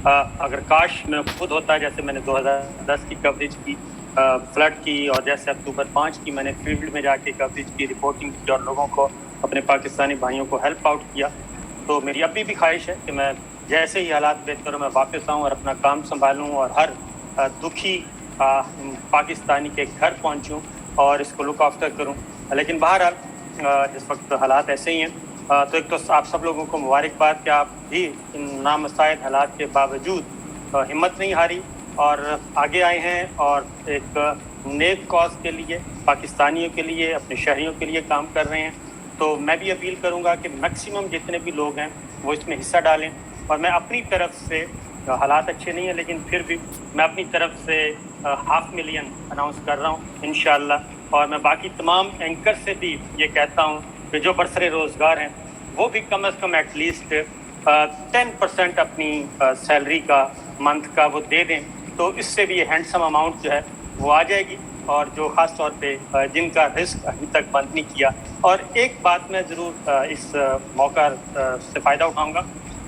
अगर काश मैं खुद होता, जैसे मैंने 2010 की कवरेज की, फ्लड की, और जैसे अक्टूबर 5 की मैंने फील्ड में जाके कवरेज की, रिपोर्टिंग की और लोगों को, अपने पाकिस्तानी भाइयों को हेल्प आउट किया, तो मेरी अभी भी ख्वाहिश है कि मैं जैसे ही हालात बेहतर हो मैं वापस आऊँ और अपना काम संभालूँ और हर दुखी पाकिस्तानी के घर पहुँचूँ और इसको लुक आफ्टर करूँ। लेकिन बहरहाल इस वक्त हालात ऐसे ही हैं। तो एक तो आप सब लोगों को मुबारकबाद कि आप भी इन नामसाइद हालात के बावजूद हिम्मत नहीं हारी और आगे आए हैं और एक नेक कॉज के लिए, पाकिस्तानियों के लिए, अपने शहरियों के लिए काम कर रहे हैं। तो मैं भी अपील करूंगा कि मैक्सिमम जितने भी लोग हैं वो इसमें हिस्सा डालें। और मैं अपनी तरफ से, हालात अच्छे नहीं हैं लेकिन फिर भी मैं अपनी तरफ से 500,000 अनाउंस कर रहा हूँ इंशाअल्लाह। और मैं बाकी तमाम एंकर से भी ये कहता हूँ कि जो बरसरे रोज़गार हैं वो भी कम अज़ कम एटलीस्ट 10% अपनी सैलरी का मंथ का वो दे दें, तो इससे भी ये हैंडसम अमाउंट जो है वो आ जाएगी। और जो ख़ास तौर पे जिनका रिस्क अभी तक बंद नहीं किया। और एक बात मैं ज़रूर इस मौका से फ़ायदा उठाऊँगा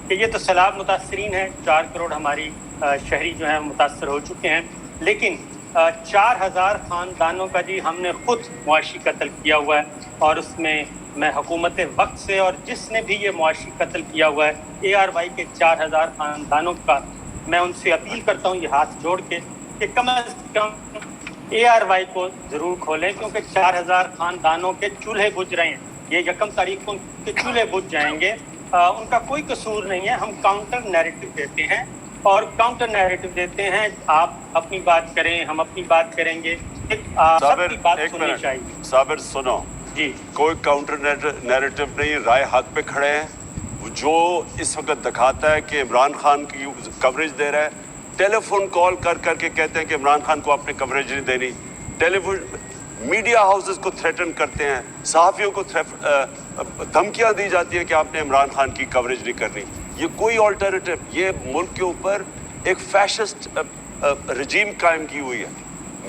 कि ये तो सैलाब मुतासरीन है, 4 करोड़ हमारी शहरी जो हैं मुतासर हो चुके हैं, लेकिन 4,000 ख़ानदानों का जी हमने ख़ुद मुआशी कत्ल किया हुआ है। और उसमें मैं हुकूमत वक्त से और जिसने भी ये मुआशी कत्ल किया हुआ है ARY के 4,000 ख़ानदानों का, मैं उनसे अपील करता हूँ ये हाथ जोड़ के कि कम अज़ कम ARY को ज़रूर खोलें, क्योंकि 4,000 ख़ानदानों के चूल्हे बुझ रहे हैं। ये 1 तारीख को उनके चूल्हे बुझ जाएंगे, उनका कोई कसूर नहीं है। हम काउंटर नैरेटिव देते हैं और काउंटर नैरेटिव देते हैं, आप अपनी बात करें, हम अपनी बात करेंगे, सबकी बात सुननी चाहिए। साबिर सुनो जी, कोई काउंटर नैरेटिव नहीं, राय हक पे खड़े हैं। जो इस वक्त दिखाता है कि इमरान खान की कवरेज दे रहा है, टेलीफोन कॉल कर करके कहते हैं कि इमरान खान को आपने कवरेज नहीं देनी, टेलीफोन मीडिया हाउसेस को थ्रेटन करते हैं, सहाफ़ियों को धमकियां दी जाती है कि आपने इमरान खान की कवरेज नहीं करनी। ये कोई ऑल्टरनेटिव, ये मुल्क के ऊपर एक फैशिस्ट रजीम कायम की हुई है।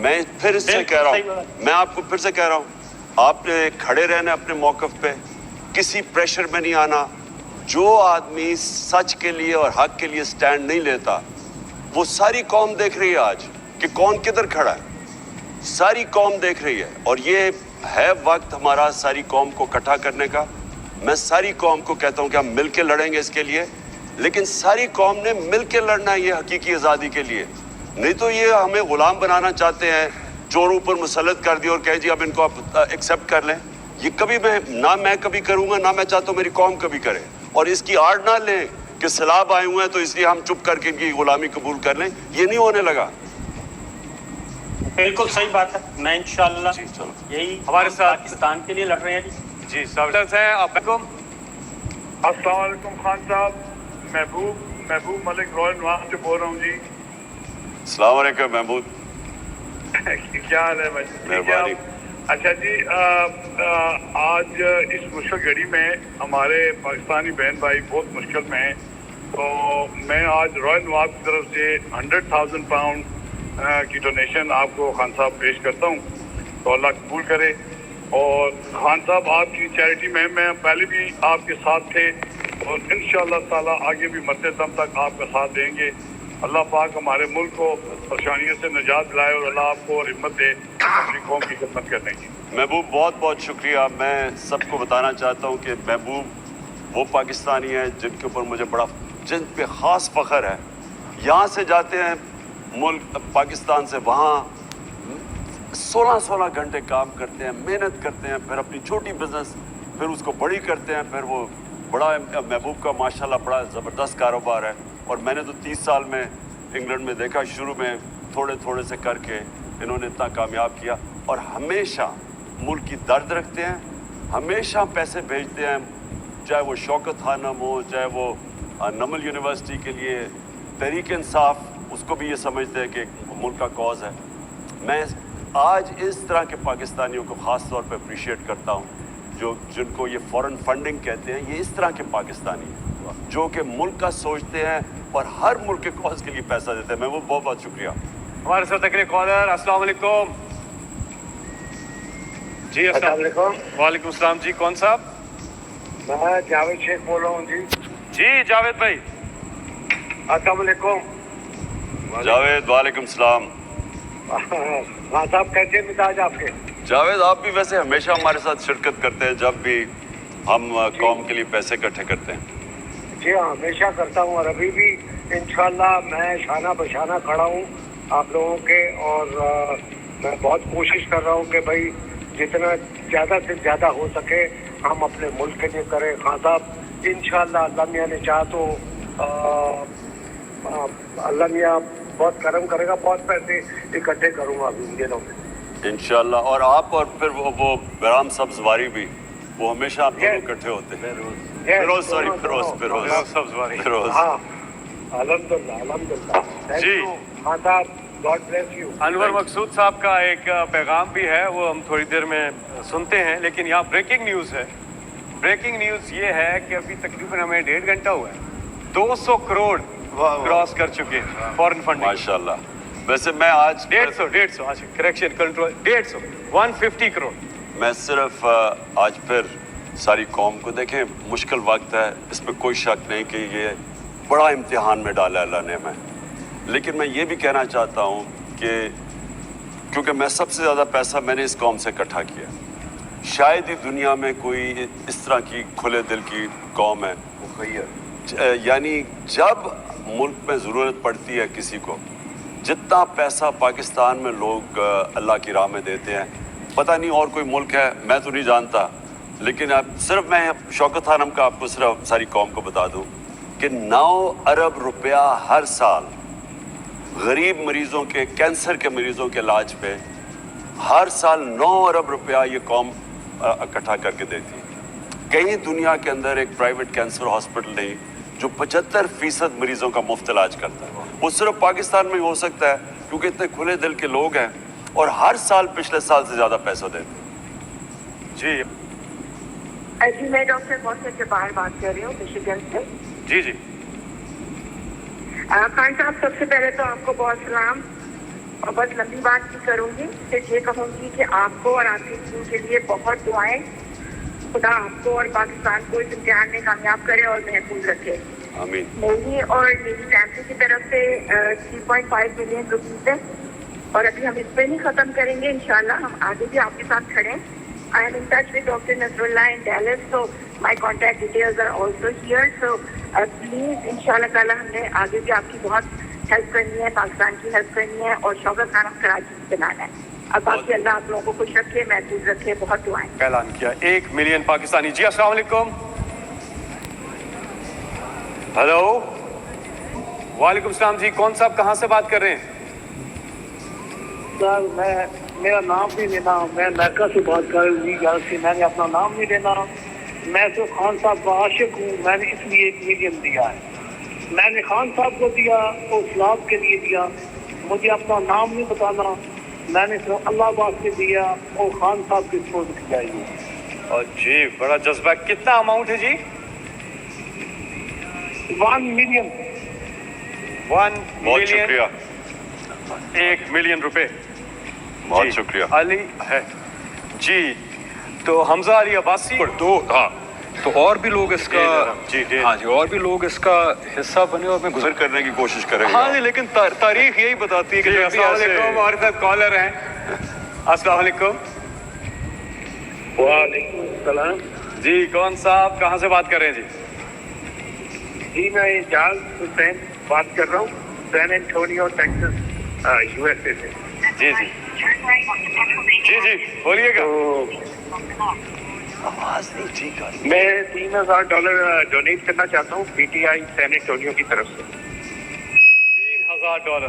मैं फिर इससे कह रहा हूँ, मैं आपको फिर से कह रहा हूँ, आपने खड़े रहना अपने मौक़िफ़ पे, किसी प्रेशर में नहीं आना। जो आदमी सच के लिए और हक के लिए स्टैंड नहीं लेता, वो सारी कौम देख रही है आज कि कौन किधर खड़ा है, सारी कौम देख रही है। और ये है वक्त हमारा सारी कौम को इकट्ठा करने का। मैं सारी कौम को कहता हूँ कि हम मिल के लड़ेंगे इसके लिए, लेकिन सारी कौम ने मिल के लड़ना है ये हकीकी आज़ादी के लिए। नहीं तो ये हमें ग़ुलाम बनाना चाहते हैं, चोरों पर मुसल्लत कर दिया और कहे जी अब इनको आप एक्सेप्ट कर लें। ये कभी मैं कभी करूँगा, ना मैं चाहता हूँ मेरी कौम कभी करे। और इसकी आड़ ना लें कि सैलाब आए हुए हैं तो इसलिए हम चुप करके इनकी गुलामी कबूल कर लें, ये नहीं होने लगा। बिल्कुल सही बात है। मैं इंशाअल्लाह यही हमारे साथ पाकिस्तान के लिए लड़ रहे हैं जी साबिर हैं। आपको अस्सलाम वालेकुम खान साहब, महबूब मलिक रॉयल नवाब से बोल रहा हूँ जी। अस्सलाम वालेकुम महमूद, क्या हाल है भाई? मेहरबानी। अच्छा जी, आज इस मुश्किल घड़ी में हमारे पाकिस्तानी बहन भाई बहुत मुश्किल में हैं, तो मैं आज रॉयल नवाब की तरफ से 100,000 पाउंड की डोनेशन आपको खान साहब पेश करता हूँ, तो अल्लाह कबूल करे। और खान साहब आपकी चैरिटी में मैं पहले भी आपके साथ थे और इंशाअल्लाह ताला आगे भी मरते दम तक आपका साथ देंगे। अल्लाह पाक हमारे मुल्क को परेशानियों से निजात दिलाए और अल्लाह आपको और हिम्मत दे अपनी कौम की खिदमत करने की। महबूब बहुत बहुत शुक्रिया। मैं सबको बताना चाहता हूँ कि महबूब वो पाकिस्तानी है जिनके ऊपर मुझे बड़ा, जिन पे ख़ास फ़ख्र है। यहाँ से जाते हैं मुल्क पाकिस्तान से, वहाँ 16-16 घंटे काम करते हैं, मेहनत करते हैं, फिर अपनी छोटी बिजनेस फिर उसको बड़ी करते हैं, फिर वो बड़ा, महबूब का माशाल्लाह बड़ा ज़बरदस्त कारोबार है। और मैंने तो 30 साल में इंग्लैंड में देखा, शुरू में थोड़े थोड़े से करके इन्होंने इतना कामयाब किया और हमेशा मुल्क की दर्द रखते हैं, हमेशा पैसे भेजते हैं, चाहे वो शौकत खानम हो, चाहे वो नमल यूनिवर्सिटी के लिए, तहरीक इंसाफ, उसको भी ये समझते हैं कि मुल्क का कॉज है। मैं आज इस तरह के पाकिस्तानियों को ख़ास तौर पर अप्रिशिएट करता हूँ, जिनको ये फॉरेन फंडिंग कहते हैं। ये इस तरह के पाकिस्तानी हैं जो कि मुल्क का सोचते हैं और हर मुल्क के कॉज के लिए पैसा देते हैं। मैं वो बहुत बहुत शुक्रिया। हमारे साथ अगले कॉलर, अस्सलाम वालेकुम जी। अस्सलाम वालेकुम सलाम जी, कौन साहब? मैं जावेद शेख बोल रहा हूँ जी। जी जावेद भाई। السلام علیکم जावेद वालेकुम सलाम। خان صاحب کیسے مزاج آپ کے؟ जावेद आप भी वैसे हमेशा हमारे साथ शिरकत करते हैं जब भी हम कौम के लिए पैसे इकट्ठे करते हैं। جی ہاں ہمیشہ کرتا ہوں اور ابھی بھی انشاءاللہ میں شانہ بشانہ کھڑا ہوں آپ لوگوں کے اور میں بہت کوشش کر رہا ہوں کہ بھائی جتنا زیادہ سے زیادہ ہو سکے ہم اپنے ملک کے لیے کریں۔ خان صاحب انشاءاللہ اللہ میاں نے چاہا تو اللہ میاں بہت کرم کرے گا، بہت پیسے اکٹھے کروں گا ابھی ان دنوں میں इंशाल्लाह। और आप और फिर वो बहराम सब्ज वारी भी वो हमेशा आप लोग इकट्ठे होते हैं। फिरोज सॉरी फिरोज सब्जवारी। फिरोज ہاں الحمدللہ الحمدللہ جی۔ ہاں صاحب گاڈ بلیس یو۔ انور مقصود صاحب کا ایک پیغام بھی ہے، وہ ہم تھوڑی دیر میں سنتے ہیں، لیکن یہاں بریکنگ نیوز ہے۔ بریکنگ نیوز یہ ہے کہ ابھی تقریباً ہمیں 1.5 گھنٹہ ہوا ہے 200 کروڑ کراس کر چکے ہیں فورن فنڈنگ۔ माशाल्लाह। वैसे मैं आज 150 کریکشن کنٹرول 150 کروڑ۔ मैं सिर्फ आज फिर सारी कौम को देखें मुश्किल वक्त है, इसमें कोई शक नहीं कि ये बड़ा इम्तिहान में डाला अल्लाह ने हमें। लेकिन मैं ये भी कहना चाहता हूँ कि क्योंकि मैं सबसे ज़्यादा पैसा मैंने इस कौम से इकट्ठा किया, शायद ही दुनिया में कोई इस तरह की खुले दिल की कौम है। यानी जब मुल्क में ज़रूरत पड़ती है किसी को, जितना पैसा पाकिस्तान में लोग अल्लाह की राह में देते हैं, पता नहीं और कोई मुल्क है, मैं तो नहीं जानता, लेकिन अब सिर्फ मैं शौकत खानम का आपको सिर्फ सारी कौम को बता दूं कि 9 अरब रुपया हर साल गरीब मरीज़ों के, कैंसर के मरीज़ों के इलाज पे हर साल 9 अरब रुपया ये कौम इकट्ठा करके देती है। कहीं दुनिया के अंदर एक प्राइवेट कैंसर हॉस्पिटल नहीं जो 75% मरीज़ों का मुफ्त इलाज करता है। वो सिर्फ पाकिस्तान में ही हो सकता है क्योंकि इतने खुले दिल के लोग हैं और हर साल पिछले साल से ज़्यादा पैसा देते हैं। جی جی میں ڈاکٹر موسر جبار بات کر رہی ہوں مشیگن سے۔ جی جی خان صاحب سب سے پہلے تو آپ کو بہت سلام، اور بس لمبی بات نہیں کروں گی، صرف یہ کہوں گی کہ آپ کو اور آپ کی ٹیم کے لیے بہت دعائیں، خدا آپ کو اور پاکستان کو اس امتحان میں کامیاب کرے اور محفوظ رکھے۔ آمین۔ میری اور میری فیملی کی طرف سے 3.5 ملین روپیز ہے، اور ابھی ہم اس پہ نہیں ختم کریں گے، انشاءاللہ ہم آگے بھی آپ کے ساتھ کھڑے ہیں۔ I am in touch with Dr. Nasrullah in Dallas, so my contact details are also here. So please, inshallah ta'ala, ہم نے آگے بھی آپ کی بہت ہیلپ کرنی ہے، پاکستان کی ہیلپ کرنی ہے، اور شوکت خانم کراچی سے بنانا ہے۔ اب باقی اللہ آپ لوگوں کو خوش رکھے، محفوظ رکھے، بہت دعائیں۔ اعلان کیا 1 ملین پاکستانی۔ جی السلام علیکم۔ ہلو وعلیکم السلام جی، کون صاحب کہاں سے بات کر رہے ہیں؟ سر میرا نام نہیں لینا، میں امریکہ سے بات کر رہی ہوں، میں نے اپنا نام نہیں لینا۔ میں تو خان صاحب کا عاشق ہوں، میں نے اس لیے 1 ملین دیا ہے۔ میں نے خان صاحب کو دیا اور اسلام کے لیے دیا، مجھے اپنا نام نہیں بتانا، میں نے صرف اللہ واسطے دیا اور خان صاحب کی سوچ کی جائے۔ جی بڑا جذبہ، کتنا اماؤنٹ ہے جی؟ 1 ملین۔ 1 بہت ملین، شکریہ، 1 ملین روپے۔ بہت جی، شکریہ۔ علی ہے جی، تو حمزہ علی عباسی تو ہاں تو اور بھی لوگ اس کا جی جی ہاں جی اور بھی لوگ اس کا حصہ بنے اور میں گزر کرنے کی کوشش کریں گے۔ ہاں جی، لیکن تاریخ یہی بتاتی ہے کہ جی جب بھی السلام ایسے علیکم، ہمارے ساتھ کالر ہیں۔ السلام علیکم وعلیکم السلام۔ جی، کون صاحب کہاں سے بات کر رہے ہیں جی؟ جی میں اعجاز حسین بات کر رہا ہوں، سین انٹونیو ٹیکسس، USA سے۔ جی جی جی جی بولیے گا۔ میں $3,000 ڈونیٹ کرنا چاہتا ہوں PTI سین انٹونیو کی طرف سے۔ $3,000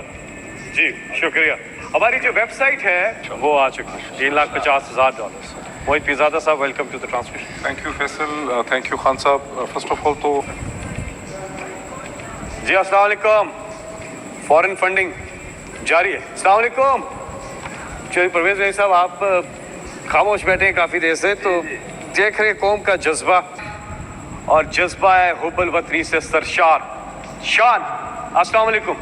جی شکریہ۔ ہماری جو ویب سائٹ ہے وہ آ چکی ہے، $3,50,000۔ موہت پیزادہ صاحب، welcome to the transmission. Thank you Faisal, thank you Khan صاحب۔ فرسٹ آف آل تو جی السلام علیکم، فورن فنڈنگ جاری ہے۔ السلام علیکم چودھری پرویز بھائی صاحب، آپ خاموش بیٹھے ہیں کافی دیر سے، تو دیکھ رہے قوم کا جذبہ، اور جذبہ ہے حب الوطنی سے سرشار شان۔ السلام علیکم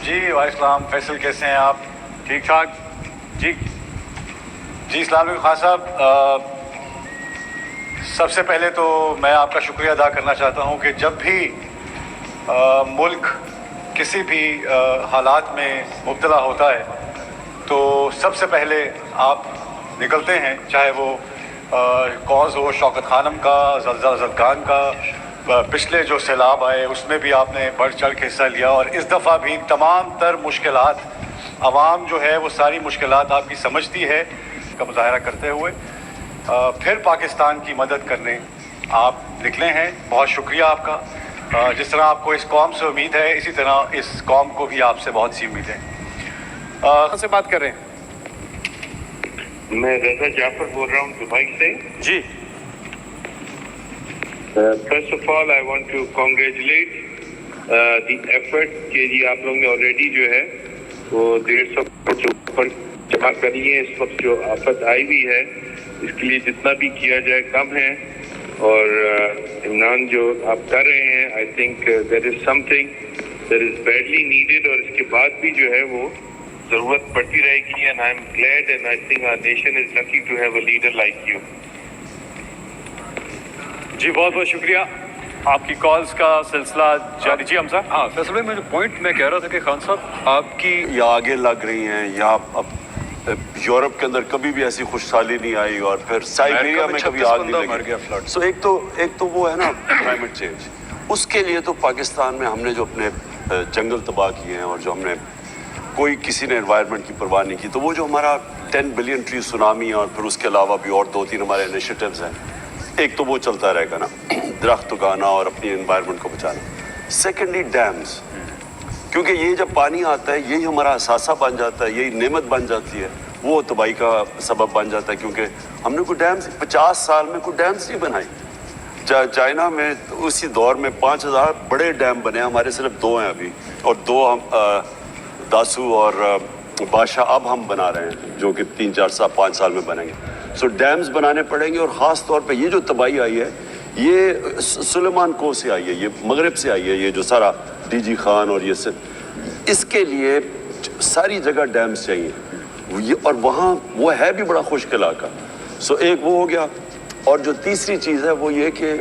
جی وعلیکم السلام، فیصل کیسے ہیں آپ؟ ٹھیک ٹھاک جی۔ جی السلام علیکم خان صاحب، سب سے پہلے تو میں آپ کا شکریہ ادا کرنا چاہتا ہوں کہ جب بھی मुल्क किसी भी हालात में मुब्तला होता है तो सबसे पहले आप निकलते हैं, चाहे वो कॉज हो शौकत खानम का, ज़लज़ला ज़दगान का, पिछले जो सैलाब आए उसमें भी आपने बढ़ चढ़ के हिस्सा लिया, और इस दफ़ा भी तमाम तर मुश्किलात आवाम जो है वो सारी मुश्किलात आपकी समझती है का मुजाहरा करते हुए फिर पाकिस्तान की मदद करने आप निकले हैं। बहुत शुक्रिया आपका। जिस तरह आपको इस कौम से उम्मीद है, इसी तरह इस कौम को भी आपसे बहुत सी उम्मीद है। कहाँ से बात कर रहे हैं? मैं रजा जाफर बोल रहा हूँ दुबई से जी। First of all I want to congratulate the effort कि जी आप लोगों ने ऑलरेडी जो है वो 150 करोड़ से ऊपर जमा करी है। इस वक्त जो आफत आई हुई है इसके लिए जितना भी किया जाए कम है, और इमरान जो आप कर रहे हैं I think there is something that is badly needed, और इसके बाद भी जो है वो ज़रूरत पड़ती रहेगी। And I am glad and I think our nation is lucky to have a leader like you. जी बहुत बहुत शुक्रिया। आपकी कॉल्स का सिलसिला जारी। जी हमजा। हाँ फैसल भाई, मैं जो पॉइंट मैं कह रहा था कि खान साहब आपकी या आगे लग रही हैं, या अब यूरोप के अंदर कभी भी ऐसी खुशहाली नहीं आई, और फिर साइबेरिया में कभी आग नहीं मर गया लगी। फ्लड। सो एक तो वो है ना क्लाइमेट चेंज, उसके लिए तो पाकिस्तान में हमने जो अपने जंगल तबाह किए हैं, और जो हमने कोई किसी ने एनवायरनमेंट की परवाह नहीं की, तो वो जो हमारा 10 बिलियन ट्री सुनामी, और फिर उसके अलावा भी और 2-3 हमारे इनिशिएटिव्स हैं, एक तो वो चलता रहेगा ना, दरख्त उगाना और अपनी एनवायरनमेंट को बचाना। सेकेंडली डैम्स, क्योंकि ये जब पानी आता है यही हमारा असासा बन जाता है, यही नेमत बन जाती है, वो तबाही का सबब बन जाता है। क्योंकि हमने कोई डैम्स 50 साल में कोई डैम्स नहीं बनाई। चाइना में तो उसी दौर में 5000 बड़े डैम बने, हमारे सिर्फ 2 हैं अभी, और 2 हम दासू और बादशाह अब हम बना रहे हैं, जो कि 3-4-5 साल में बनेंगे। सो डैम्स बनाने पड़ेंगे, और ख़ास तौर पे ये जो तबाही आई है ये सुलेमान को से आई है, ये मगरब से आई है, ये जो सारा डीजी खान और ये सब, इसके लिए सारी जगह डैम्स चाहिए, और वहाँ वो है भी बड़ा खुश्क इलाका। सो एक वो हो गया, और जो तीसरी चीज़ है वो ये कि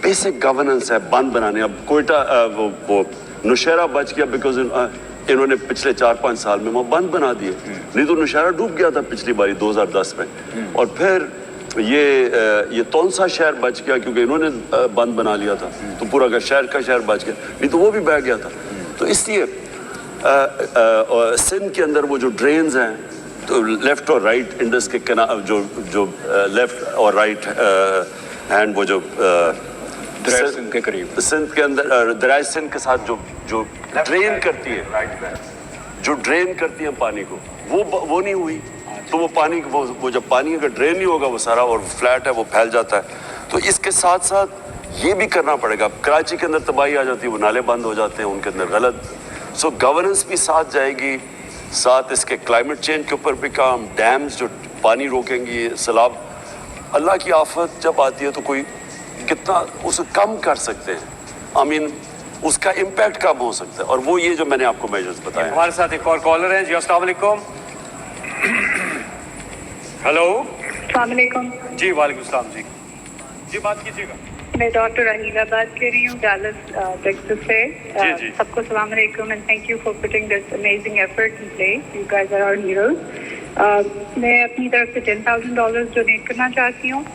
बेसिक गवर्नेंस है, बंद बनाने। अब कोयटा वो नौशहरा बच गया बिकॉज इन्होंने पिछले 4-5 साल में वो बंद बना दिए, नहीं तो नौशहरा डूब गया था पिछली बारी 2010 में। और फिर ये तौनसा शहर बच गया क्योंकि इन्होंने बंद बना लिया था, तो पूरा का शहर बच गया, नहीं तो वो भी बह गया था। तो इसलिए सिंध के अंदर वो जो ड्रेन्स हैं, तो लेफ़्ट और राइट इंडस के जो लेफ़्ट और राइट हैंड, वो जो सिंध के करीब, सिंध के अंदर दरिया सिंध के साथ जो ड्रेन करती है, जो ड्रेन करती है पानी को, वो नहीं हुई, तो वो पानी वो जब पानी अगर ड्रेन नहीं होगा वो सारा, और फ्लैट है वो फैल जाता है। तो इसके साथ साथ ये भी करना पड़ेगा। कराची के अंदर तबाही आ जाती है, वो नाले बंद हो जाते हैं उनके अंदर गलत। सो गवर्नेंस भी साथ जाएगी, साथ इसके क्लाइमेट चेंज के ऊपर भी काम, डैम्स जो पानी रोकेंगी, सैलाब, अल्लाह की आफत जब आती है तो कोई कितना उसे कम कर सकते हैं, आई मीन उसका इम्पैक्ट कम हो सकता है, और वो ये जो मैंने आपको मेजर्स बताए। हमारे साथ एक और कॉलर हैं। जी अस्सलाम वालेकुम। हेलो। अस्सलाम वालेकुम। जी वालेकुम सलाम। जी बात कीजिएगा। मैं डॉक्टर अनीला बात कर रही हूँ डैलस टेक्सास से। जी। सबको सलाम अलैकुम and thank you for putting this amazing effort in place. You guys are our heroes. मैं अपनी तरफ से $10,000 डोनेट करना चाहती हूँ,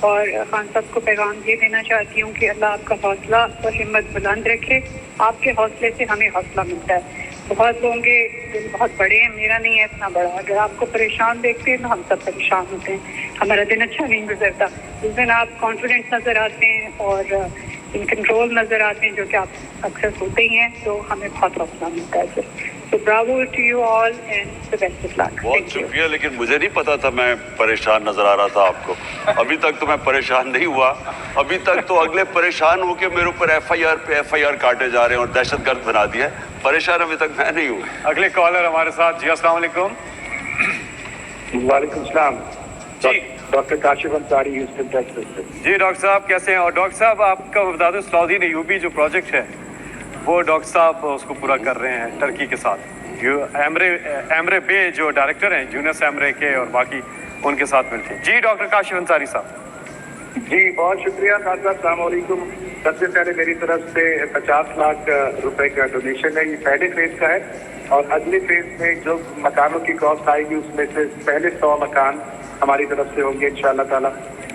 और खान साहब को पैगाम ये देना चाहती हूँ कि अल्लाह आपका हौसला और हिम्मत बुलंद रखे। आपके हौसले से हमें हौसला मिलता है। बहुत लोगों के दिल बहुत बड़े हैं, मेरा नहीं है इतना बड़ा। अगर आपको परेशान देखते हैं तो हम सब परेशान होते हैं, हमारा दिन अच्छा नहीं गुजरता। जिस दिन आप कॉन्फिडेंट नज़र आते हैं और इन कंट्रोल नज़र आते हैं, जो कि आप अक्सर होते ही हैं, तो हमें बहुत हौसला मिलता है। So bravo to you all and the best of luck. बहुत शुक्रिया, लेकिन मुझे नहीं पता था मैं परेशान नजर आ रहा था आपको। अभी तक तो मैं परेशान नहीं हुआ, अभी तक तो अगले परेशान होके मेरे ऊपर FIR पे FIR काटे जा रहे हैं और दहशतगर्द बना दिया है। परेशान अभी तक मैं नहीं हूँ। अगले कॉलर हमारे साथ। जी अस्सलाम वालेकुम। वालेकुम सलाम जी doctor Kashif Ansari, Houston Texas से। जी डॉक्टर साहब कैसे हैं? और डॉक्टर साहब आपका बता दें, सलाउद्दीन अय्यूबी जो प्रोजेक्ट है वो डॉक्टर साहब उसको पूरा कर रहे हैं टर्की के साथ। एमरे बे जो डायरेक्टर हैं यूनस एमरे के और बाकी उनके साथ मिलकर। जी डॉक्टर काशिफ अंसारी साहब। جی بہت شکریہ خان صاحب، السلام علیکم. سب سے پہلے میری طرف سے 50 لاکھ روپے کا ڈونیشن ہے. یہ پہلے فیز کا ہے اور اگلے فیز میں جو مکانوں کی کاسٹ آئے گی اس میں سے پہلے 100 مکان ہماری طرف سے ہوں گے انشاءاللہ تعالی.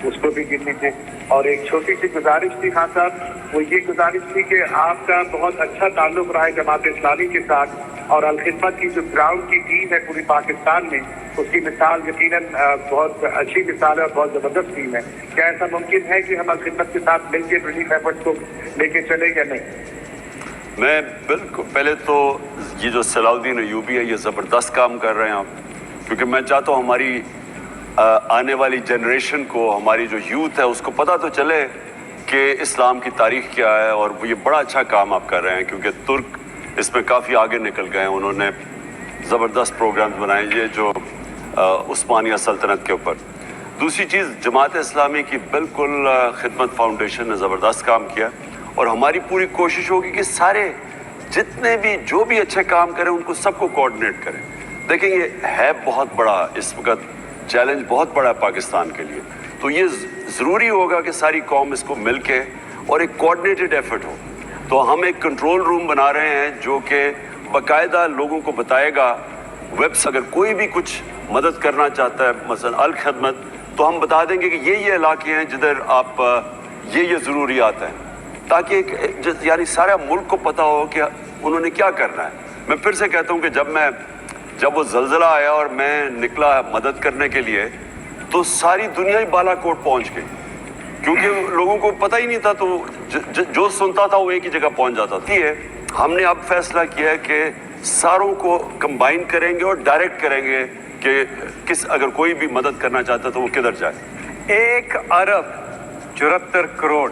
اس کو بھی گن لیجیے. اور ایک چھوٹی سی گزارش تھی خان صاحب، وہ یہ گزارش تھی کہ آپ کا بہت اچھا تعلق رہا ہے جماعت اسلامی کے ساتھ، اور الخدمت کی جو گراؤنڈ کی ٹیم ہے پوری پاکستان میں، اس کی مثال یقیناً بہت اچھی مثال ہے اور بہت زبردست ٹیم ہے. کیا ایسا ممکن ہے کہ ہم الخدمت کے ساتھ مل کے ریلیف ایفرٹس کو لے کے چلیں یا نہیں؟ میں بالکل پہلے تو یہ جو صلاح الدین ایوبی ہے یہ زبردست کام کر رہے ہیں آپ، کیونکہ میں چاہتا ہوں ہماری آنے والی جنریشن کو، ہماری جو یوتھ ہے اس کو پتہ تو چلے کہ اسلام کی تاریخ کیا ہے. اور یہ بڑا اچھا کام آپ کر رہے ہیں کیونکہ ترک اس میں کافی آگے نکل گئے ہیں. انہوں نے زبردست پروگرامز بنائے یہ جو عثمانیہ سلطنت کے اوپر. دوسری چیز، جماعت اسلامی کی بالکل خدمت فاؤنڈیشن نے زبردست کام کیا اور ہماری پوری کوشش ہوگی کہ سارے جتنے بھی جو بھی اچھے کام کریں ان کو سب کو کوآرڈینیٹ کریں. دیکھیں یہ ہے بہت بڑا، اس وقت چیلنج بہت بڑا ہے پاکستان کے لیے، تو یہ ضروری ہوگا کہ ساری قوم اس کو مل کے اور ایک کوآرڈینیٹڈ ایفرٹ ہو. تو ہم ایک کنٹرول روم بنا رہے ہیں جو کہ باقاعدہ لوگوں کو بتائے گا ویبس، اگر کوئی بھی کچھ مدد کرنا چاہتا ہے مثلا الخدمت، تو ہم بتا دیں گے کہ یہ علاقے ہیں جدھر آپ یہ ضروریات ہیں، تاکہ یعنی سارا ملک کو پتہ ہو کہ انہوں نے کیا کرنا ہے. میں پھر سے کہتا ہوں کہ جب وہ زلزلہ آیا اور میں نکلا مدد کرنے کے لیے تو ساری دنیا ہی بالا کوٹ پہنچ گئی، کیونکہ لوگوں کو پتہ ہی نہیں تھا، تو جو سنتا تھا وہ ایک ہی جگہ پہنچ جاتا تھا. ہم نے اب فیصلہ کیا ہے کہ ساروں کو کمبائن کریں گے اور ڈائریکٹ کریں گے کہ اگر کوئی بھی مدد کرنا چاہتا ہے تو وہ کدھر جائے. 1 ارب 74 کروڑ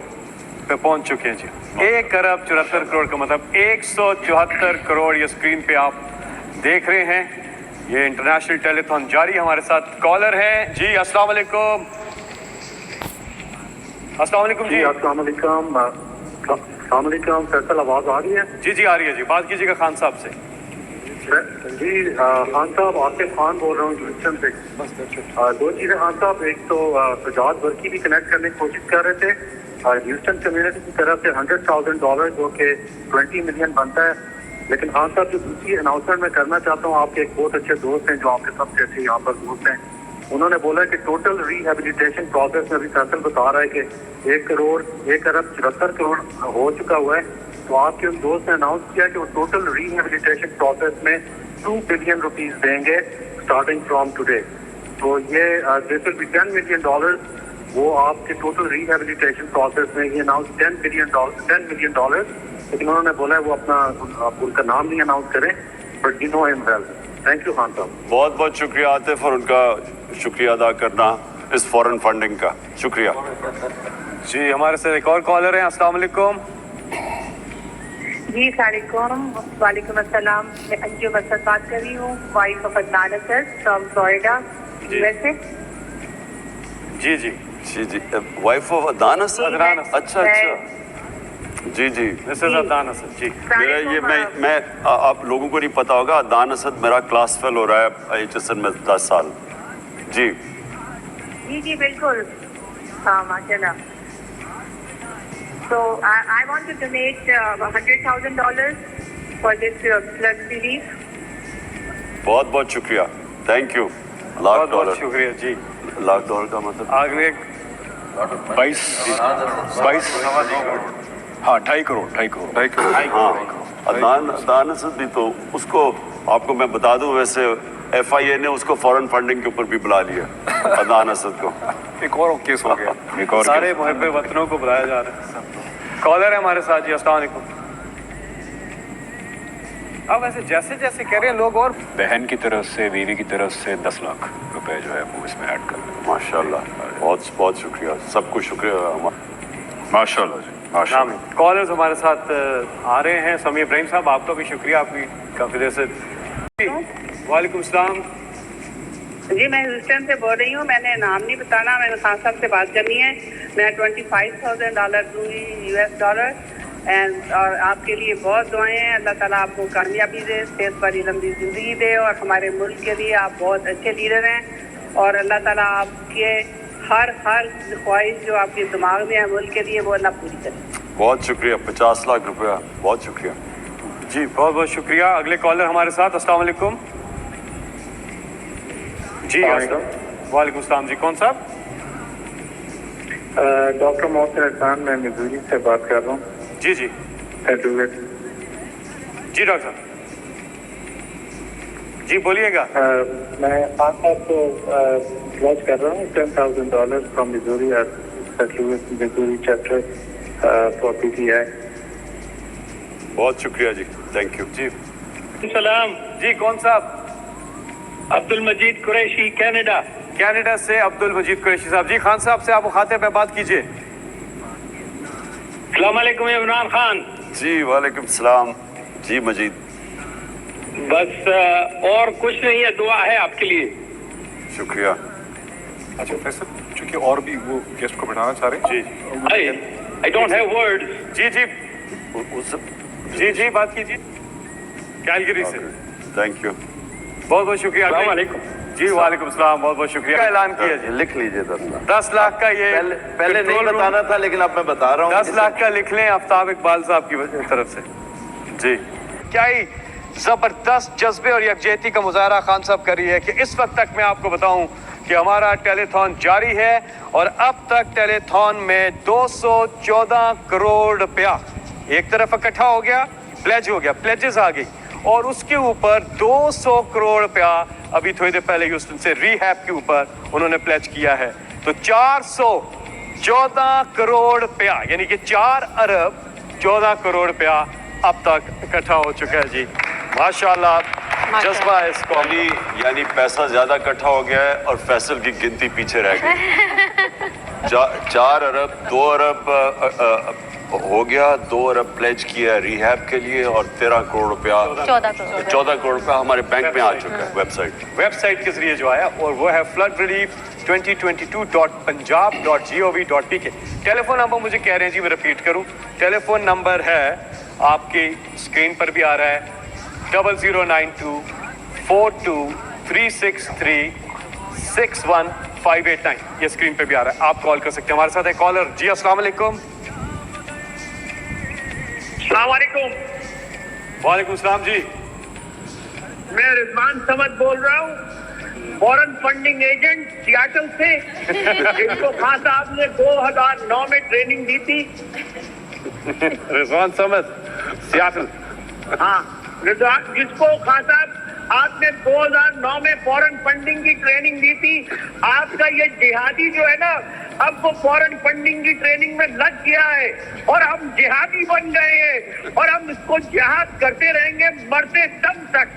پہ پہنچ چکے ہیں جی. 1 ارب 74 کروڑ کا مطلب 174 کروڑ. یہ اسکرین پہ آپ دیکھ رہے ہیں، یہ انٹرنیشنل ٹیلی تھون جاری. ہمارے ساتھ کالر ہیں جی. السلام علیکم. السلام علیکم جی. السلام علیکم. السلام علیکم فیصل، آواز آ رہی ہے؟ جی جی آ رہی ہے جی. بات کیجیے گا خان صاحب سے. جی خان صاحب، آصف خان بول رہا ہوں ہیوسٹن سے. 2 چیزیں خان صاحب. ایک تو سجاد ورکی بھی کنیکٹ کرنے کی کوشش کر رہے تھے ہیوسٹن کمیونٹی کی طرف سے $100,000 جو کہ 20 ملین بنتا ہے. لیکن خان صاحب جو دوسری اناؤنسمنٹ میں کرنا چاہتا ہوں، آپ کے ایک بہت اچھے دوست ہیں جو آپ کے سب سے اچھے یہاں پر دوست ہیں، انہوں نے بولا کہ ٹوٹل ریہیبلیٹیشن پروسیس میں بھی فیصل بتا رہا ہے کہ 1 ارب 74 کروڑ ہو چکا ہوا ہے. تو آپ کے ان دوست نے اناؤنس کیا کہ وہ ٹوٹل ریہیبلیٹیشن پروسیس میں 2 بلین روپیز دیں گے اسٹارٹنگ فرام ٹوڈے. تو یہ دس ول بی $10 ملین. وہ آپ کے ٹوٹل ریہیبلیٹیشن پروسیس میں یہ اناؤنس $10 ملین. لیکن انہوں نے بولا ہے وہ ان کا نام نہیں اناؤنس کریں، بٹ یو نو ہم ویل. تھینک یو خان صاحب. بہت بہت شکریہ عاطف، اور ان کا شکریہ ادا کرنا اس فورن فنڈنگ کا. شکریہ جی. ہمارے سے ایک اور کالر ہیں. السلام علیکم. جی السلام علیکم. وعلیکم السلام. میں انجم اسد بات کر رہی ہوں، wife of Adnan Asad from Florida, USA. جی جی جی جی. Wife of Adnan Asad. اچھا اچھا. جی جی. مسز عدنان اسد. جی میرا یہ میں آپ لوگوں کو نہیں پتا ہوگا، عدنان اسد میرا کلاس فیل ہو رہا ہے HSN میں 10 سال. جی جی جی بالکل. ہاں ماشاء اللہ. So I want to donate $100,000 for this flood relief. بہت بہت شکریہ. Thank you. بہت بہت شکریہ جی. $1,00,000 کا مطلب آگے 22 ہاں 2.5 کروڑ. ہاں. عدنان اسد بھی تو اس کو آپ کو میں بتا دوں، ویسے FIA نے اس کو فورن فنڈنگ کے اوپر بھی بلا لیا عدنان اسد کو. ایک اور کیس ہو گیا. سارے محب وطنوں کو بلایا جا رہا ہے. کالر ہے ہمارے ساتھ جی. السلام علیکم. اب ویسے جیسے جیسے کہہ رہے ہیں لوگ، اور بہن کی طرف سے، بیوی کی طرف سے 10 لاکھ روپے جو ہے وہ اس میں ایڈ کر لیں. ماشاء اللہ. بہت بہت شکریہ. سب کو شکریہ. ماشاء اللہ جی. ماشاء اللہ. کالرز ہمارے ساتھ آ رہے ہیں. سمیع ابراہیم صاحب، آپ کا بھی شکریہ، آپ کی کافی دیر سے. وعلیکم السلام. جی میں ہیوسٹن سے بول رہی ہوں. میں نے نام نہیں بتانا، میں نے خان صاحب سے بات کرنی ہے. میں $25,000 دوں گی US. اور آپ کے لیے بہت دعائیں ہیں. اللہ تعالیٰ آپ کو کامیابی دے، صحت والی لمبی زندگی دے، اور ہمارے ملک کے لیے آپ بہت اچھے لیڈر ہیں. اور اللہ تعالیٰ آپ کے ہر خواہش جو آپ کے دماغ میں ہے ملک کے لیے وہ اللہ پوری کرے. بہت شکریہ. 50 لاکھ روپیہ. بہت شکریہ جی, بہت بہت شکریہ. اگلے کالر ہمارے ساتھ. السلام علیکم. جی وعلیکم السلام. جی کون صاحب؟ ڈاکٹر محسن احسان, میں مزوری سے بات کر رہا ہوں. جی جی ایڈوکیٹ. جی ڈاکٹر صاحب جی بولیے گا. میں خان صاحب کو پلج کر رہا ہوں $10,000 فرام مزوری مزوری چیپٹر فار PTI. بہت شکریہ جی. Thank you. جی سلام. جی کون صاحب؟ عبد المجید قریشی, کینیڈا. کینیڈا سے عبد المجید قریشی صاحب. جی خان صاحب سے آپ مخاطب پہ بات کیجیے. السلام علیکم عمران خان. جی وعلیکم السلام. جی مجید. بس اور کچھ نہیں ہے, دعا ہے آپ کے لیے. شکریہ. اچھا فیصل, چونکہ اور بھی وہ گیسٹ کو بٹھانا چاہ رہے ہیں. I don't have words. جی جی جی جی بات کیجیے. کیلگری سے. Thank you. بہت بہت شکریہ. السلام علیکم. جی وعلیکم السلام. بہت بہت شکریہ. اعلان کیا جی. لکھ لیجیے 10 لاکھ. 10 لاکھ کا یہ پہلے نہیں بتانا تھا لیکن اب میں بتا رہا ہوں. 10 لاکھ کا لکھ لیں آفتاب اقبال صاحب کی طرف سے. جی کیا ہی زبردست جذبے اور یکجہتی کا مظاہرہ خان صاحب کر رہی ہے کہ اس وقت تک میں آپ کو بتاؤں کہ ہمارا ٹیلی تھون جاری ہے اور اب تک ٹیلی تھون میں 214 کروڑ روپیہ ایک طرف اکٹھا ہو گیا, پلیج ہو گیا, پلیجز آ گئی, اور اس کے اوپر 200 کروڑ روپیہ ابھی تھوڑی دیر پہلے ہیوسٹن سے ری ہیب کے اوپر انہوں نے پلیج کیا ہے. تو 414 کروڑ روپیہ یعنی کہ 4 ارب 14 کروڑ روپیہ اب تک اکٹھا ہو چکا ہے. جی ماشاءاللہ جذبہ ہے اس کو. یعنی پیسہ زیادہ اکٹھا ہو گیا ہے اور فیصل کی گنتی پیچھے رہ گئی. 4 ارب 2 ارب ہو گیا, 2 ارب پلیج کیا ریہیب کے لیے, اور 13 کروڑ روپیہ 14 کروڑ روپیہ ہمارے بینک میں آ چکا ہے ویب سائٹ کے ذریعے جو آیا, اور وہ ہے فلڈ ریلیف 2022.punjab.gov.pk. ٹیلی فون نمبر مجھے کہہ رہے ہیں جی, میں ریپیٹ کروں. ٹیلی فون نمبر ہے آپ کی اسکرین پر بھی آ رہا ہے 0092-4236361589. یہ اسکرین پہ بھی آ رہا ہے, آپ کال کر سکتے ہیں. ہمارے ساتھ ایک کالر. جی السلام علیکم. السلام علیکم. وعلیکم السلام. جی میں رضوان سمد بول رہا ہوں, فورن فنڈنگ ایجنٹ سیاٹل سے, جن کو خان صاحب نے 2009 میں ٹریننگ دی تھی. رضوان سمد سیاٹل. ہاں, جس کو خان صاحب آپ نے 2009 میں فورن فنڈنگ کی ٹریننگ دی تھی. آپ کا یہ جہادی جو ہے نا, اب وہ فورن فنڈنگ کی ٹریننگ میں لگ گیا ہے اور ہم جہادی بن گئے ہیں, اور ہم اس کو جہاد کرتے رہیں گے مرتے دم تک.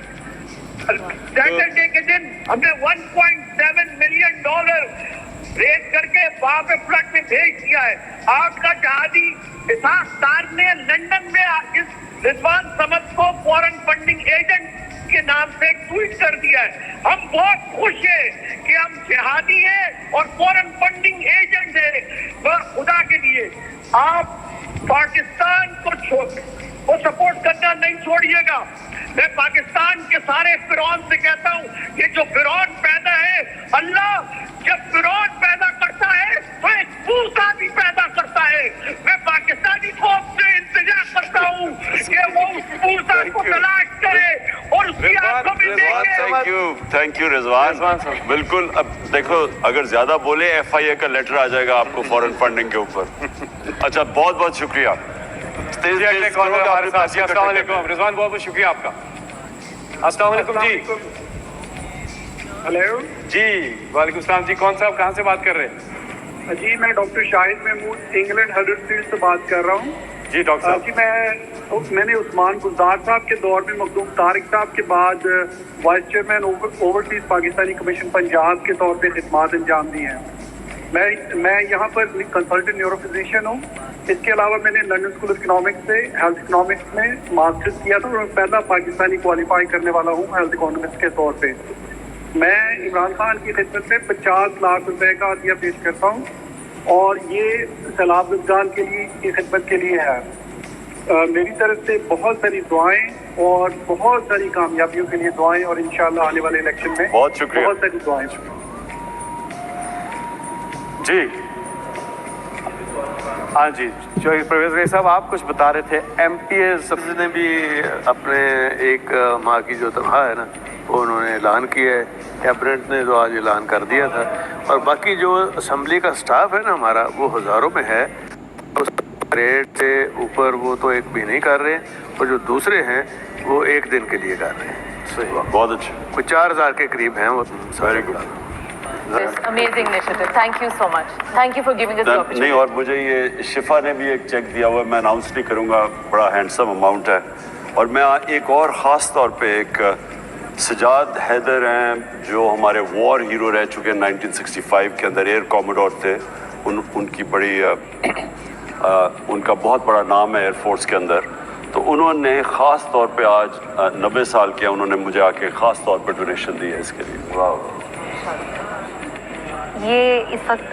سیٹرڈے کے دن ہم نے $1.7 ملین ریز کر کے وہاں پہ فلڈ میں بھیج دیا ہے. آپ کا جہادی اسحاق ڈار نے لندن میں اس رضوان سمد کو فورن فنڈنگ ایجنٹ کے نام سے ٹویٹ کر دیا ہے. ہم بہت خوش ہیں کہ ہم جہادی ہیں اور فورن فنڈنگ ایجنٹ ہیں. خدا کے لیے آپ پاکستان کو سپورٹ کرنا نہیں چھوڑیے گا. میں پاکستان کے سارے فرعون سے کہتا ہوں, یہ جو فرعون پیدا ہے, اللہ جب فرعون پیدا کرتا ہے تو ایک موسیٰ بھی پیدا کرتا ہے. میں پاکستانی قوم سے التجا کرتا ہوں کہ وہ اس موسیٰ کو تلاش کرے اور اس کی آنکھوں میں دیکھے. تھینک یو رضوان. بالکل. اب دیکھو, اگر زیادہ بولے FIA کا لیٹر آ جائے گا آپ کو فورن فنڈنگ کے اوپر. اچھا, بہت بہت شکریہ. السلام علیکم رضوان, بہت بہت شکریہ آپ کا. السلام علیکم. جی ہیلو. جی وعلیکم السلام. جی کون صاحب, کہاں سے بات کر رہے ہیں؟ جی میں ڈاکٹر شاہد محمود انگلینڈ ہڈرسفیلڈ سے بات کر رہا ہوں. جی ڈاکٹر صاحب. جی میں نے عثمان گلزار صاحب کے دور میں مخدوم طارق صاحب کے بعد vice chairman overseas Pakistani commission Punjab کے طور پہ خدمات انجام دی ہیں. میں یہاں پر کنسلٹنٹ نیورو فزیشین ہوں. اس کے علاوہ میں نے لنڈن اسکول آف اکنامکس سے ہیلتھ اکنامکس میں ماسٹرز کیا تھا, اور میں پہلا پاکستانی کوالیفائی کرنے والا ہوں ہیلتھ اکنامکس کے طور پہ. میں عمران خان کی خدمت میں 50 لاکھ روپے کا عطیہ پیش کرتا ہوں, اور یہ سیلاب زدگان کے لیے کی خدمت کے لیے ہے. میری طرف سے بہت ساری دعائیں اور بہت ساری کامیابیوں کے لیے دعائیں, اور انشاءاللہ آنے والے الیکشن میں بہت شکریہ. بہت ساری دعائیں. जी हाँ जी, जो परवेज रईस साहब आप कुछ बता रहे थे, MPS ने भी अपने एक माह की जो तनख्वाह है ना वो उन्होंने ऐलान किया है, कैबिनेट ने तो आज ऐलान कर दिया था। और बाकी जो असम्बली का स्टाफ है ना हमारा वो हज़ारों में है, उस रेट से ऊपर वो तो एक भी नहीं कर रहे, और जो दूसरे हैं वो एक दिन के लिए कर रहे हैं। सही बात, बहुत अच्छा, कुछ 4000 के करीब हैं वो। Very good, amazing initiative, thank you so much, thank you for giving us the opportunity. नहीं, और मुझे ये शिफा ने भी एक चेक दिया हुआ है, मैं अनाउंस नहीं करूँगा, बड़ा हैंडसम अमाउंट है। और मैं एक और ख़ास तौर पे एक सजाद हैदर हैं जो हमारे वॉर हीरो रह चुके हैं, 1965 के अंदर एयर कॉमोडोर थे, उनकी बड़ी उनका बहुत बड़ा नाम है एयरफोर्स के अंदर, तो उन्होंने ख़ास तौर पे आज 90 साल के, उन्होंने मुझे आके ख़ास तौर पे डोनेशन दी है इसके लिए। वाह, ये इस वक्त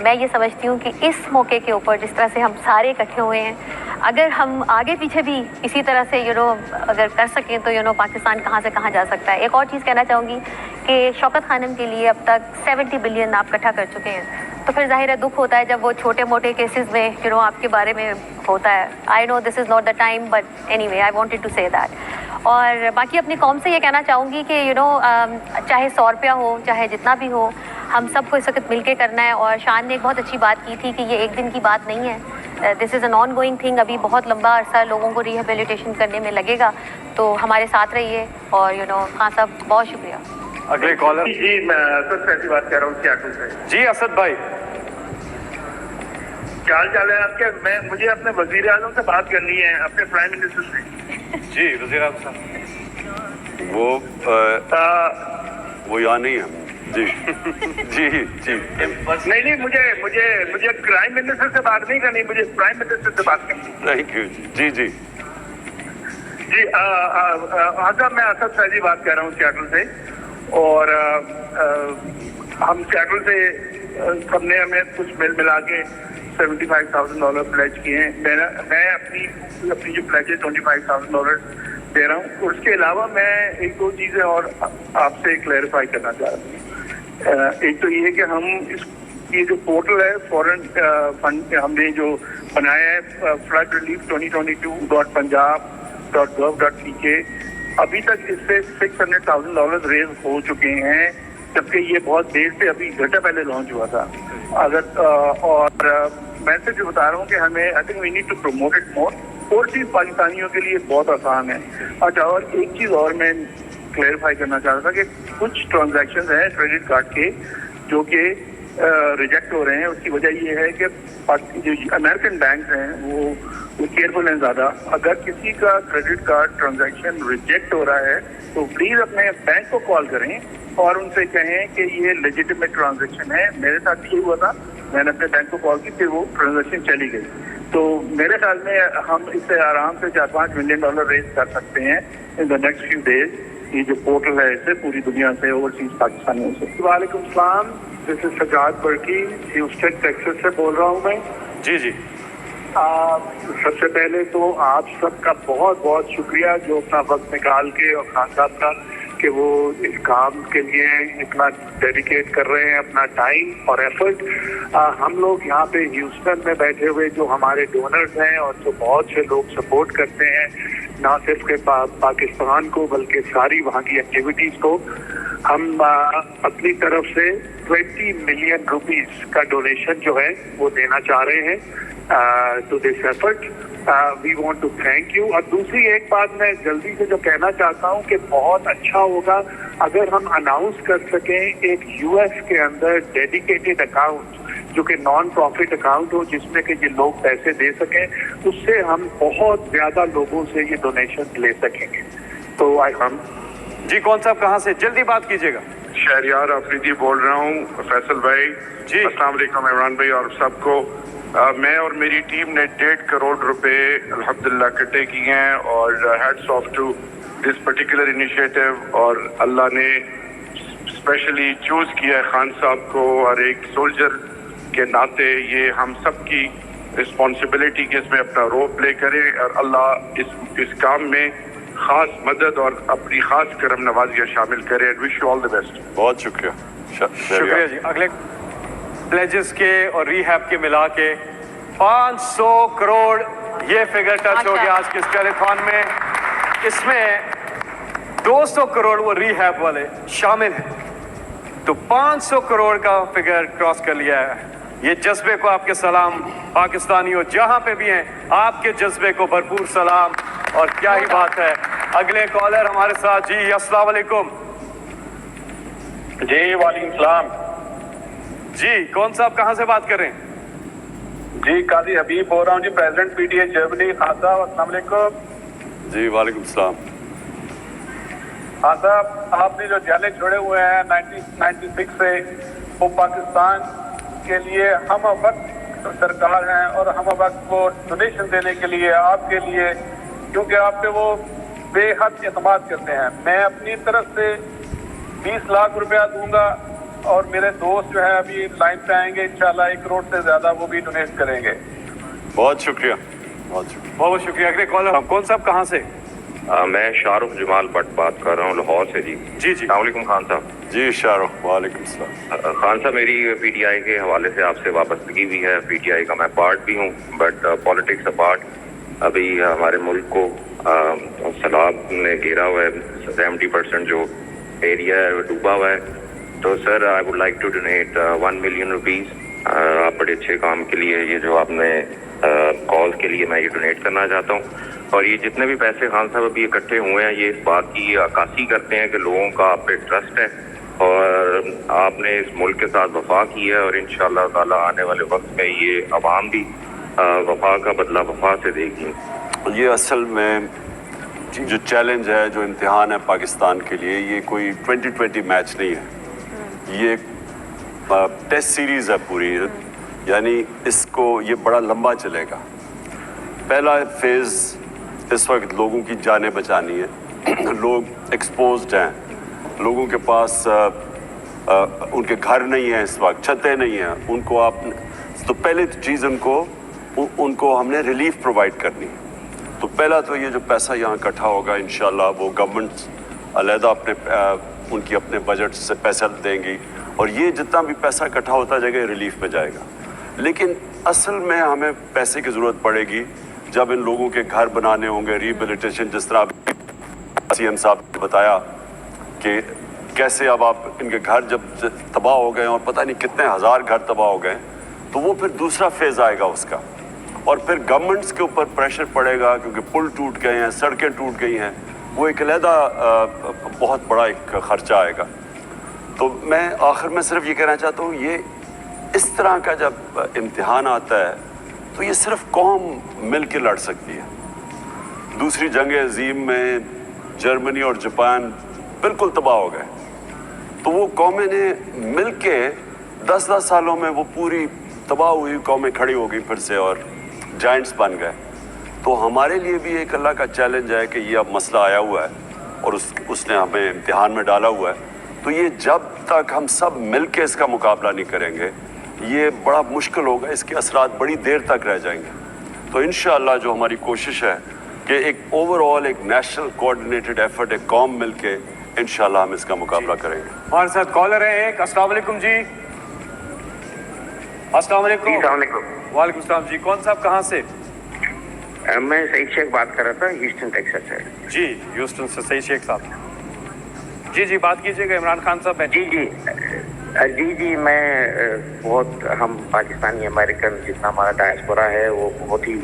मैं ये समझती हूँ कि इस मौके के ऊपर जिस तरह से हम सारे इकट्ठे हुए हैं, अगर हम आगे पीछे भी इसी तरह से अगर कर सकें तो पाकिस्तान कहाँ से कहाँ जा सकता है। एक और चीज़ कहना चाहूँगी कि शौकत खानम के लिए अब तक 70 बिलियन आप इकट्ठा कर चुके हैं, तो फिर ज़ाहिर है दुख होता है जब वो छोटे मोटे केसेस में आपके बारे में होता है। I know this is not the time, but anyway I wanted to say that. और बाकी अपनी कौम से ये कहना चाहूँगी कि चाहे 100 रुपया हो, चाहे जितना भी हो, हम सबको इस वक्त मिल के करना है। और शान ने एक बहुत अच्छी बात की थी कि ये एक दिन की बात नहीं है, this is an on going thing. अभी बहुत लंबा अरसा लोगों को रिहेबिलिटेशन करने में लगेगा, तो हमारे साथ रहिए। और खान साहब बहुत शुक्रिया। अगले कॉलर। जी, मैं असद सैदी बात कर रहा हूँ सियाटल से। जी असद भाई, क्या हाल चाल है आपके? मुझे अपने वजीर आज़म से बात करनी है, अपने प्राइम मिनिस्टर से। जी वजीर आज़म साहब, वो यहाँ नहीं है। जी जी जी नहीं, मुझे प्राइम मिनिस्टर से बात नहीं करनी, मुझे प्राइम मिनिस्टर से बात करनी। Thank you. जी जी जी आज़म, मैं असद सैदी बात कर रहा हूँ सियाटल से। और हम सियाटल से सबने हमें कुछ मिला के $75,000 प्लेज किए हैं। मैं अपनी जो प्लेज है $25,000 दे रहा हूँ। उसके अलावा मैं एक दो चीज़ें और आपसे क्लैरिफाई करना चाह रहा हूँ। एक तो ये कि हम ये जो पोर्टल है फॉरेन फंड हमने जो बनाया है, फ्लड रिलीफ 2022.punjab.gov.pk, अभी तक इससे $600,000 रेज हो चुके हैं, जबकि ये बहुत देर से अभी घंटा पहले लॉन्च हुआ था। मैं सिर्फ जो बता रहा हूँ कि हमें I think we need to promote it more. और चीज़ पाकिस्तानियों के लिए बहुत आसान है। अच्छा, और एक चीज़ और मैं क्लैरिफाई करना चाह रहा था कि कुछ ट्रांजैक्शंस हैं क्रेडिट कार्ड के जो कि रिजेक्ट हो रहे हैं। उसकी वजह ये है कि जो अमेरिकन बैंक हैं वो केयरफुल हैं ज़्यादा। अगर किसी का क्रेडिट कार्ड ट्रांजैक्शन रिजेक्ट हो रहा है तो प्लीज़ अपने बैंक को कॉल करें और उनसे कहें कि ये लेजिटिमेट ट्रांजैक्शन है। मेरे साथ ये हुआ था, मैंने अपने बैंक को कॉल की, फिर वो ट्रांजैक्शन चली गई। तो मेरे ख्याल में हम इससे आराम से $4-5 मिलियन रेज कर सकते हैं in the next few days. ये जो पोर्टल है इससे पूरी दुनिया से, ओवरसीज पाकिस्तानियों से। वालेकुम सलाम, this is Sajjad Barki, Houston Texas से बोल रहा हूँ मैं। जी जी। सबसे पहले तो आप सबका बहुत बहुत शुक्रिया जो अपना वक्त निकाल के, और खान साहब का कि वो इस काम के लिए इतना डेडिकेट कर रहे हैं अपना टाइम और एफर्ट। हम लोग यहाँ पे ह्यूस्टन में बैठे हुए जो हमारे डोनर्स हैं और जो बहुत से लोग सपोर्ट करते हैं, ना सिर्फ के पाकिस्तान को बल्कि सारी वहाँ की एक्टिविटीज़ को, हम अपनी तरफ से 20 मिलियन रुपीस का डोनेशन जो है वो देना चाह रहे हैं to this effort. We want to thank you. और दूसरी एक बात मैं जल्दी से जो कहना चाहता हूँ कि बहुत अच्छा होगा अगर हम अनाउंस कर सकें एक यूएस के अंदर डेडिकेटेड अकाउंट जो कि नॉन प्रॉफिट अकाउंट हो, जिसमें कि ये लोग पैसे दे सकें। उससे हम बहुत ज़्यादा लोगों से ये डोनेशन ले सकेंगे। तो हम जी, कौन साहब कहाँ से? जल्दी बात कीजिएगा। शहरियार अफरीदी बोल रहा हूँ। फैसल भाई जी, अस्सलाम वालेकुम इमरान भाई और सबको। मैं और मेरी टीम ने 1.5 करोड़ रुपए अल्हम्दुलिल्लाह इकट्ठे किए हैं और hats off to this particular initiative. और अल्लाह ने स्पेशली चूज किया है खान साहब को, और एक सोल्जर के नाते ये हम सब की रिस्पॉन्सिबिलिटी कि इसमें अपना रोल प्ले करें और अल्लाह इस काम में खास मदद और अपनी खास करम नवाजियाँ शामिल करें। Wish you all the best. बहुत शुक्रिया। शुक्रिया जी। अगले प्लेजेस के और रीहैब के मिला के 500 करोड़ ये फिगर टच हो गया आज के इस टेलीथॉन में। इसमें 200 करोड़ वो रीहैब वाले शामिल हैं, तो 500 करोड़ का फिगर क्रॉस कर लिया है। ये जज्बे को आपके सलाम पाकिस्तानियों, जहां पे भी हैं आपके जज्बे को भरपूर सलाम। और क्या ही बात है, अगले कॉलर हमारे साथ। जी अस्सलाम वालेकुम। जी वालेकुम सलाम। जी कौन साहब कहां से बात कर रहे हैं? जी काजी हबीब बोल रहा हूँ जी, प्रेसिडेंट पीटीए जर्मनी। खान साहब अस्सलाम वालेकुम। जी वालेकुम सलाम। हाँ साहब, आपने जो जाले छोड़े हुए हैं 1996 से, वो पाकिस्तान के लिए हम वक्त सरकार हैं और हम वक्त वो डोनेशन देने के लिए आपके लिए, क्योंकि आप पे वो बेहद एतमाद करते हैं। मैं अपनी तरफ से 20 लाख रुपया दूंगा और मेरे दोस्त जो है अभी लाइन पे आएंगे, इंशाल्लाह 1 करोड़ से ज्यादा वो भी डोनेट करेंगे। बहुत शुक्रिया, बहुत शुक्रिया, बहुत शुक्रिया। अगले कॉलर कौन साहब कहाँ से? मैं शाहरुख जमाल भट्ट बात कर रहा हूँ लाहौर से। जी जी अस्सलाम वालेकुम खान साहब। जी शाहरुख वालेकुम सलाम। खान साहब, मेरी पीटीआई के हवाले से आपसे वाबस्तगी भी है। पीटीआई का मैं पार्ट भी हूँ, बट पॉलिटिक्स अपार्ट, अभी हमारे मुल्क को सैलाब ने घेरा हुआ है। 70% जो एरिया है वो डूबा हुआ है। तो sir I would like to donate 1 million rupees. आप बड़े अच्छे काम के लिए, ये जो आपने कॉज के लिए मैं ये डोनेट करना चाहता हूँ। और ये जितने भी पैसे खान साहब अभी इकट्ठे हुए हैं, ये इस बात की अक्कासी करते हैं कि लोगों का आप पे ट्रस्ट है और आपने इस मुल्क के साथ वफा की है। और इंशाअल्लाह ताला आने वाले वक्त में ये अवाम भी वफा का बदला वफा से देगी। ये असल में जो चैलेंज है, जो इम्तिहान है पाकिस्तान के लिए, ये कोई 2020 मैच नहीं है, ये टेस्ट सीरीज़ है पूरी। यानी इसको ये बड़ा लंबा चलेगा। पहला फेज़ इस वक्त लोगों की जानें बचानी है। लोग एक्सपोज्ड हैं, लोगों के पास उनके घर नहीं हैं, इस वक्त छतें नहीं हैं उनको। आप तो पहले चीज़ उनको हमने रिलीफ प्रोवाइड करनी है। तो पहला तो ये जो पैसा यहाँ इकट्ठा होगा, इंशाल्लाह वो गवर्नमेंट अलहदा उनकी अपने बजट से पैसा देंगी और ये जितना भी पैसा इकट्ठा होता जाएगा रिलीफ में जाएगा। लेकिन असल में हमें पैसे की ज़रूरत पड़ेगी जब इन लोगों के घर बनाने होंगे, रिहेबिलिटेशन। जिस तरह सीएम साहब ने बताया कि कैसे अब आप इनके घर जब तबाह हो गए और पता नहीं कितने हज़ार घर तबाह हो गए, तो वो फिर दूसरा फेज़ आएगा उसका। और फिर गवर्नमेंट्स के ऊपर प्रेशर पड़ेगा क्योंकि पुल टूट गए हैं, सड़कें टूट गई हैं, वो एक अलहदा बहुत बड़ा एक ख़र्चा आएगा। तो मैं आखिर में सिर्फ ये कहना चाहता हूँ, ये इस तरह का जब इम्तिहान आता है तो ये सिर्फ कौम मिल के लड़ सकती है। दूसरी जंग अजीम में जर्मनी और जापान बिल्कुल तबाह हो गए, तो वो कौमें ने मिल के 10-10 सालों में वो पूरी तबाह हुई कौमें खड़ी हो गई फिर से और जाइंट्स बन गए। तो हमारे लिए भी एक अल्लाह का चैलेंज है कि ये अब मसला आया हुआ है और उसने हमें इम्तिहान में डाला हुआ है। तो ये जब तक हम सब मिल के इसका मुकाबला नहीं करेंगे, ये बड़ा मुश्किल होगा, इसके असरात बड़ी देर तक रह जाएंगे। तो इंशाअल्लाह जो हमारी कोशिश है कि एक ओवरऑल एक नेशनल कोऑर्डिनेटेड एफर्ट, एक कौम मिल के इंशाअल्लाह हम इसका मुकाबला करेंगे। हमारे साथ कॉलर है एक। अस्सलाम वालेकुम जी। अस्सलाम वालेकुम। वालेकुम सलाम जी। कौन साहब कहाँ से? मैं सईद शेख बात कर रहा था, ह्यूस्टन टेक्सास से। जी ह्यूस्टन से सईद शेख साहब। जी जी बात कीजिएगा। इमरान खान साहब। जी जी जी जी मैं बहुत, हम पाकिस्तानी अमेरिकन जितना हमारा डायस्पोरा है वो बहुत ही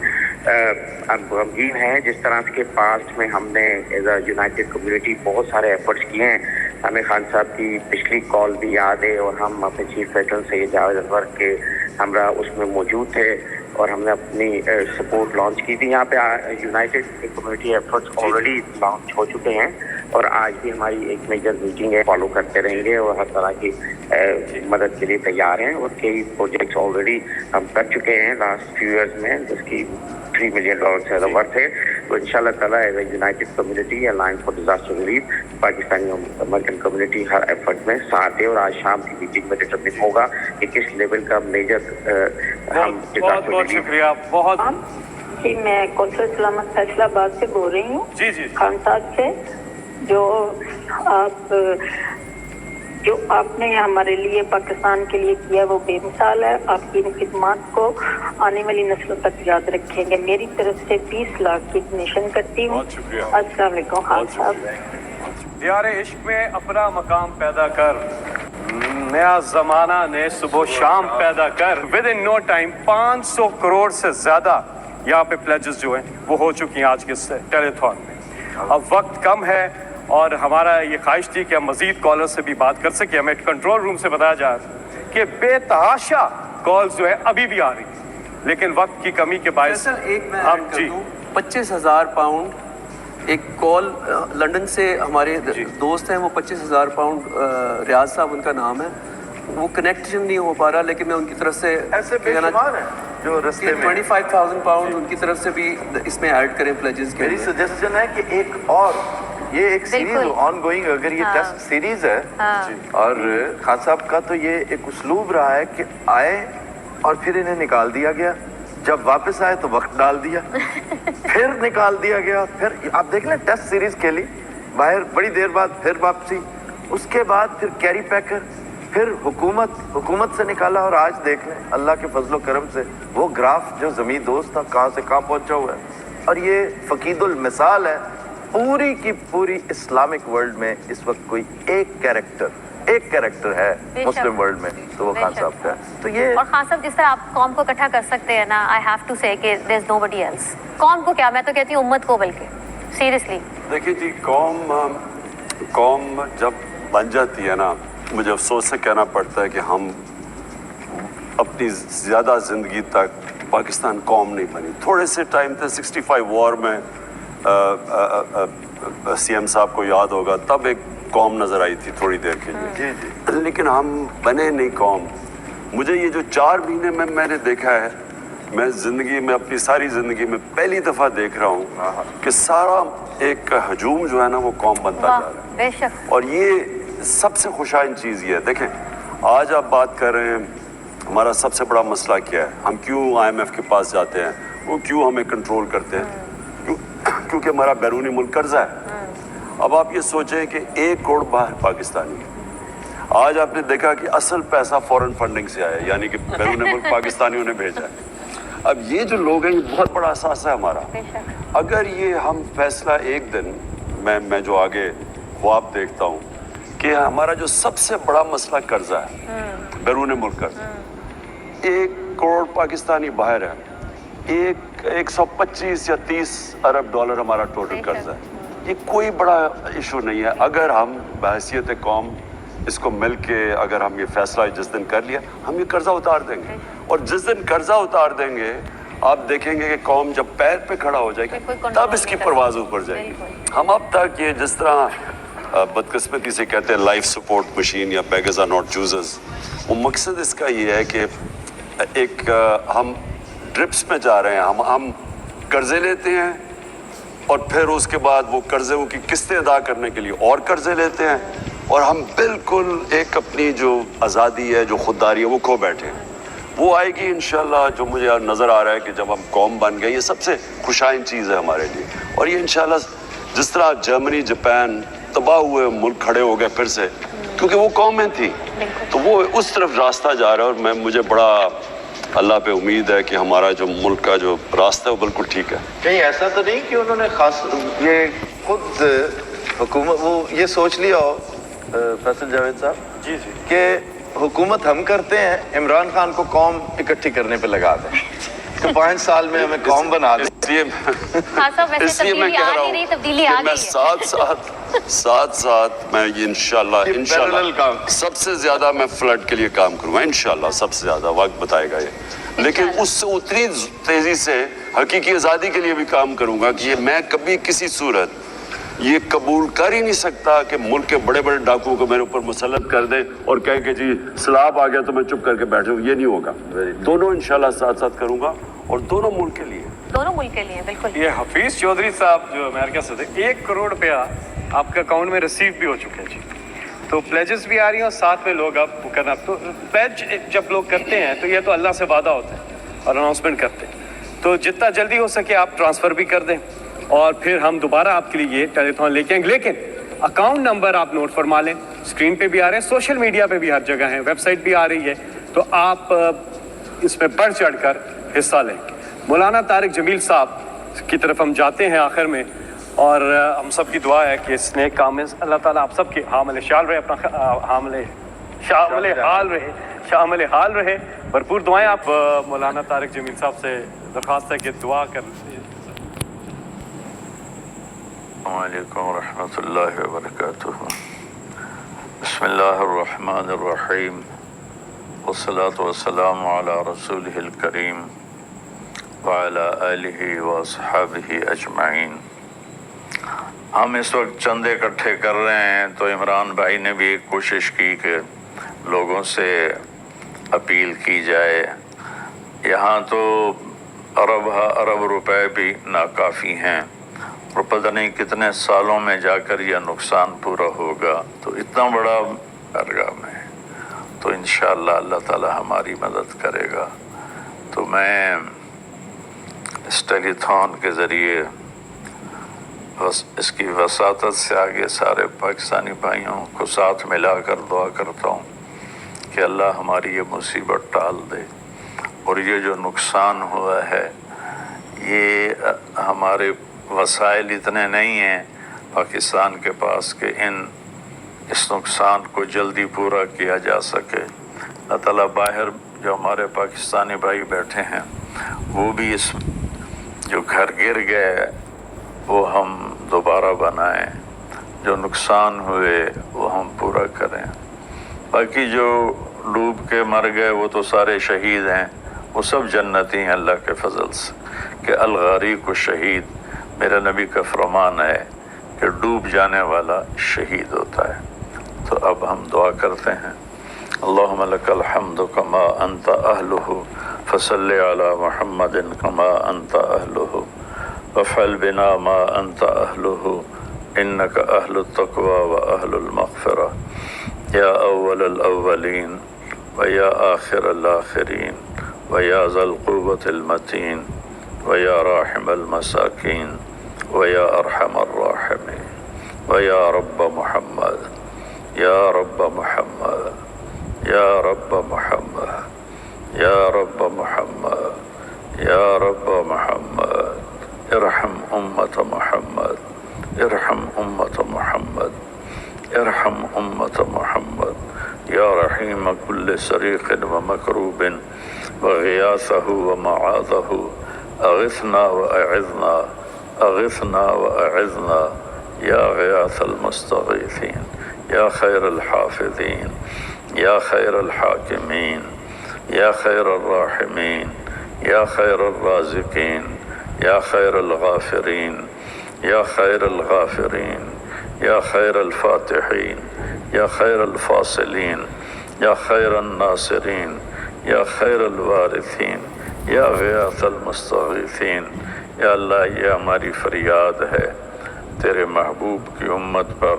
गमगीन है जिस तरह के पास्ट में हमने एज अ यूनाइटेड कम्युनिटी बहुत सारे एफर्ट्स किए हैं। हमें खान साहब की पिछली कॉल भी याद है और हम अपने चीफ पेट्रन से जावेद अनवर के हमरा उसमें मौजूद थे और हमने अपनी सपोर्ट लॉन्च की थी। यहाँ पे United community efforts already launch हो चुके हैं और आज भी हमारी एक मेजर मीटिंग है, फॉलो करते रहेंगे और हर तरह की मदद के लिए तैयार हैं। और कई प्रोजेक्ट्स ऑलरेडी हम कर चुके हैं लास्ट फ्यू ईयर्स में, जिसकी $3 मिलियन से ज़्यादा वर्थ है। तो इंशाल्लाह ताला as a united community alliance for disaster relief Pakistani American community हर एफर्ट में साथ है। और आज शाम की मीटिंग में डिटरमिन होगा कि किस लेवल का मेजर हम बहुत बहुत शुक्रिया। बहुत जी मैं कौशल सलामत फैसलाबाद से बोल रही हूँ। जी जी खान साहब से, जो आप जो आपने हमारे लिए पाकिस्तान के लिए किया वो बेमिसाल है। आपकी इन खिदमात को आने वाली नस्लों तक याद रखेंगे। मेरी तरफ से 20 लाख की डोनेशन करती हूँ। अस्सलाम वालेकुम खान साहब। दियारे इश्क में अपना मकाम पैदा कर, नया जमाना ने सुबह शाम पैदा कर। Within no time 500 crore से ज्यादा यहाँ पे प्लेजेस जो हैं वो हो चुकी हैं आज के टेलीथॉन में। अब वक्त कम है और हमारा ये ख्वाहिश थी कि हम मजीद कॉलर से भी बात कर सके। हमें कंट्रोल रूम से बताया जा रहा है कि बेतहाशा कॉल्स जो है अभी भी आ रही है, लेकिन वक्त की कमी के बायस हम जी 25,000 पाउंड एक कॉल लंदन से हमारे दोस्त हैं, वो 25,000 पाउंड रियाज साहब उनका नाम है, वो कनेक्शन नहीं हो पा रहा, लेकिन मैं उनकी तरफ से ऐसे बेशुमार हैं जो रस्ते में 25,000 पाउंड उनकी तरफ से भी इसमें ऐड करें प्लेजेस के। मेरी सजेशन है कि एक और ये एक सीरीज ऑन गोइंग, अगर ये टेस्ट सीरीज है और खान साहब का तो ये एक उस्लूब रहा है कि आए और फिर इन्हें निकाल दिया गया, जब वापस आए तो वक्त डाल दिया, फिर निकाल दिया गया, फिर आप देख लें टेस्ट सीरीज खेली, बाहर बड़ी देर बाद फिर वापसी, उसके बाद फिर कैरी पैकर, फिर हुकूमत से निकाला और आज देख लें अल्लाह के फजलो करम से वो ग्राफ जो ज़मीन दोस्त था कहाँ से कहाँ पहुँचा हुआ है। और ये फकीदुल मिसाल है पूरी की पूरी इस्लामिक वर्ल्ड में इस वक्त कोई एक कैरेक्टर है मुस्लिम वर्ल्ड में तो वो खान साहब का है। तो ये और खान साहब जिस तरह आप कौम को इकट्ठा कर सकते हैं ना, आई हैव टू से कि देयर इज नोबडी एल्स। कौम को क्या, मैं तो कहती हूँ उम्मत को, बल्कि सीरियसली देखिए जी, कौम जब बन जाती है ना, मुझे अफसोस से कहना पड़ता है कि हम अपनी ज़्यादा ज़िंदगी तक पाकिस्तान कौम नहीं बनी। थोड़े से टाइम थे 65 वॉर में, सीएम साहब को याद होगा, तब एक कौम नज़र आई थी थोड़ी देर के लिए, लेकिन हम बने नहीं कौम। मुझे ये जो 4 महीने में मैंने देखा है, मैं ज़िंदगी में अपनी सारी ज़िंदगी में पहली दफ़ा देख रहा हूँ कि सारा एक हजूम जो है ना वो कौम बनता जा रहा है। बेशक। और ये सबसे खुशाइन चीज़ ये है, देखें आज आप बात कर रहे हैं हमारा सबसे बड़ा मसला क्या है, हम क्यों IMF के पास जाते हैं, वो क्यों हमें कंट्रोल करते हैं, क्योंकि हमारा बैरूनी मुल्क कर्जा है। अब आप ये सोचें कि 1 करोड़ बाहर पाकिस्तानी है। आज आपने देखा कि असल पैसा फॉरेन फंडिंग से आया, यानी कि बैरूनी मुल्क पाकिस्तानियों ने भेजा है। अब ये जो लोग हैं ये बहुत बड़ा एहसास है हमारा। अगर ये हम फैसला एक दिन, मैं जो आगे ख्वाब देखता हूँ कि हमारा जो सबसे बड़ा मसला कर्जा है, बैरून मुल्क कर्जा, 1 करोड़ पाकिस्तानी बाहर है, 125 या 30 अरब डॉलर हमारा टोटल कर्जा है। ये कोई बड़ा इशू नहीं है। अगर हम बहैसियत कौम इसको मिल के अगर हम ये फैसला जिस दिन कर लिया, हम ये कर्जा उतार देंगे, और जिस दिन कर्जा उतार देंगे आप देखेंगे कि कौम जब पैर पे खड़ा हो जाएगी तब इसकी परवाज ऊपर जाएगी। हम अब तक ये जिस तरह बदकिस्मती से कहते हैं लाइफ सपोर्ट मशीन या बेगर्स आर नॉट चूजर्स, वो मकसद इसका ये है कि एक हम ड्रिप्स में जा रहे हैं, हम कर्जे लेते हैं और फिर उसके बाद वो कर्जे की किस्तें अदा करने के लिए और कर्जे लेते हैं, और हम बिल्कुल एक अपनी जो आज़ादी है, जो खुददारी है, वो खो बैठे हैं। वो आएगी इंशाल्लाह। जो मुझे नज़र आ रहा है कि जब हम कौम बन गए, ये सबसे खुशाइन चीज़ है हमारे लिए। और ये इंशाल्लाह जिस तरह जर्मनी, जापान तबाह हुए मुल्क खड़े हो गए फिर से, क्योंकि वो कौमें थी, तो वो उस तरफ रास्ता जा रहा है। और मुझे बड़ा अल्लाह पे उम्मीद है कि हमारा जो मुल्क का जो रास्ता है वो बिल्कुल ठीक है। कहीं ऐसा तो नहीं कि उन्होंने खास ये खुद हुकूमत वो ये सोच लिया हो फैसल जावेद साहब कि हुकूमत हम करते हैं, इमरान खान को कौम इकट्ठी करने पे लगा दें कि 5 साल में हमें कौम बना दें। इसलिए मैं कह रहा हूँ साथ मैं ये इंशाल्लाह सबसे ज्यादा मैं फ्लड के लिए काम करूँगा, इंशाल्लाह सबसे ज्यादा। वक्त बताएगा ये, लेकिन उससे उतनी तेजी से हकीकी आज़ादी के लिए भी काम करूँगा कि मैं कभी किसी सूरत ये कबूल कर ही नहीं सकता कि मुल्क के बड़े बड़े डाकुओं को मेरे ऊपर मुसल्लत कर दे और कहे कि जी सलाब आ गया तो मैं चुप करके बैठ जाऊँ। ये नहीं होगा। दोनों इंशाल्लाह साथ साथ करूँगा, और दोनों मुल्क के लिए बिल्कुल। ये हफीज चौधरी साहब जो अमेरिका से थे, 1 करोड़ रुपया आपके अकाउंट में रिसीव भी हो चुके हैं जी। तो प्लेजेस भी आ रही हैं और साथ में लोग अब करना, तो प्लेज जब लोग करते हैं तो ये तो अल्लाह से वादा होता है और अनाउंसमेंट करते हैं, तो जितना जल्दी हो सके आप ट्रांसफ़र भी कर दें और फिर हम दोबारा आपके लिए ये टेलीथॉन लेके आएंगे। लेकिन अकाउंट नंबर आप नोट फरमा लें, स्क्रीन पे भी आ रहे हैं, सोशल मीडिया पे भी हर जगह हैं, वेबसाइट भी आ रही है, तो आप इसमें बढ़ चढ़कर हिस्सा लें। मौलाना तारिक जमील साहब की तरफ हम जाते हैं आखिर में, और हम सब की दुआ है कि इस नेक काम में अल्लाह ताला आप सब के हामिल शाल रहे, अपना शामिल हाल रहे, भरपूर दुआएं। आप मौलाना तारिक जमील साहब से दरख्वास्त है कि दुआ कर। अस्सलामुअलैकुम रहमतुल्लाहि व बरकातुहू। बिस्मिल्लाहिर्रहमानिर्रहीम वस्सलातु वस्सलामु अला रसूलिहिल करीम व अला आलिहि व अस्हाबिहि अजमाइन। हम इस वक्त चंदे इकट्ठे कर रहे हैं, तो इमरान भाई ने भी एक कोशिश की कि लोगों से अपील की जाए। यहाँ तो अरब रुपए भी नाकाफ़ी हैं, और पता नहीं कितने सालों में जाकर यह नुकसान पूरा होगा। तो इतना बड़ा दरगाह में, तो इंशाअल्लाह अल्लाह ताला हमारी मदद करेगा। तो मैं इस टेलीथॉन के ज़रिए इसकी वसातत से आगे सारे पाकिस्तानी भाइयों को साथ मिलाकर दुआ करता हूँ कि अल्लाह हमारी ये मुसीबत टाल दे, और ये जो नुकसान हुआ है, ये हमारे वसाइल इतने नहीं हैं पाकिस्तान के पास कि इस नुकसान को जल्दी पूरा किया जा सके। अल्लाह ताला बाहर जो हमारे पाकिस्तानी भाई बैठे हैं, वो भी इस जो घर गिर गए वो हम दोबारा बनाएं, जो नुकसान हुए वो हम पूरा करें। बाकी जो डूब के मर गए वो तो सारे शहीद हैं, वो सब जन्नती हैं अल्लाह के फजल से, कि अल-गारिक़ु शहीद, मेरे नबी का फरमान है कि डूब जाने वाला शहीद होता है। तो अब हम दुआ करते हैं। अल्लाहुम्मा लकल हम्दु कमा अंता अहलुहु फसल्लि अला मुहम्मदिन कमा अंता अहलुहु वफ़अल बिना मा अंता अहलुहु इन्नका अहलुत तक़वा व अहलुल मग़फ़िरा या अव्वलल अव्वलीन व या आखिरल आखिरीन व या ज़ल क़ुव्वतिल मतीन व या राहिमल मसाकीन व या अरहमर राहिमीन व या रब्ब मुहम्मद या रब्ब मुहम्मद या रब्ब मुहम्मद या रब्ब मुहम्मद या रब्ब मुहम्मद इरहम उम्मत मुहम्मद इरहम उम्मत मुहम्मद इरहम उम्मत मुहम्मद या रहीम कुल्ल सरीक़िन व मकरूबिन व ग़ियासहु व मआज़हु अग़िथना व अइज़ना अग़िथना व अइज़ना या ग़ियासल मुस्तग़ीसीन या खैरल हाफ़िज़ीन या खैरल हाकिमीन या खैरल राहिमीन या खैरल राज़िक़ीन या खैरल गाफ़िरीन या खैरल गाफ़िरीन या खैरल फ़ातिहीन या खैरल फ़ासिलीन या खैरल नासिरीन या खैरल वारिसीन या ग़ियासल मुस्तग़ीसीन। या अल्लाह, ये हमारी फरियाद है, तेरे महबूब की उम्मत पर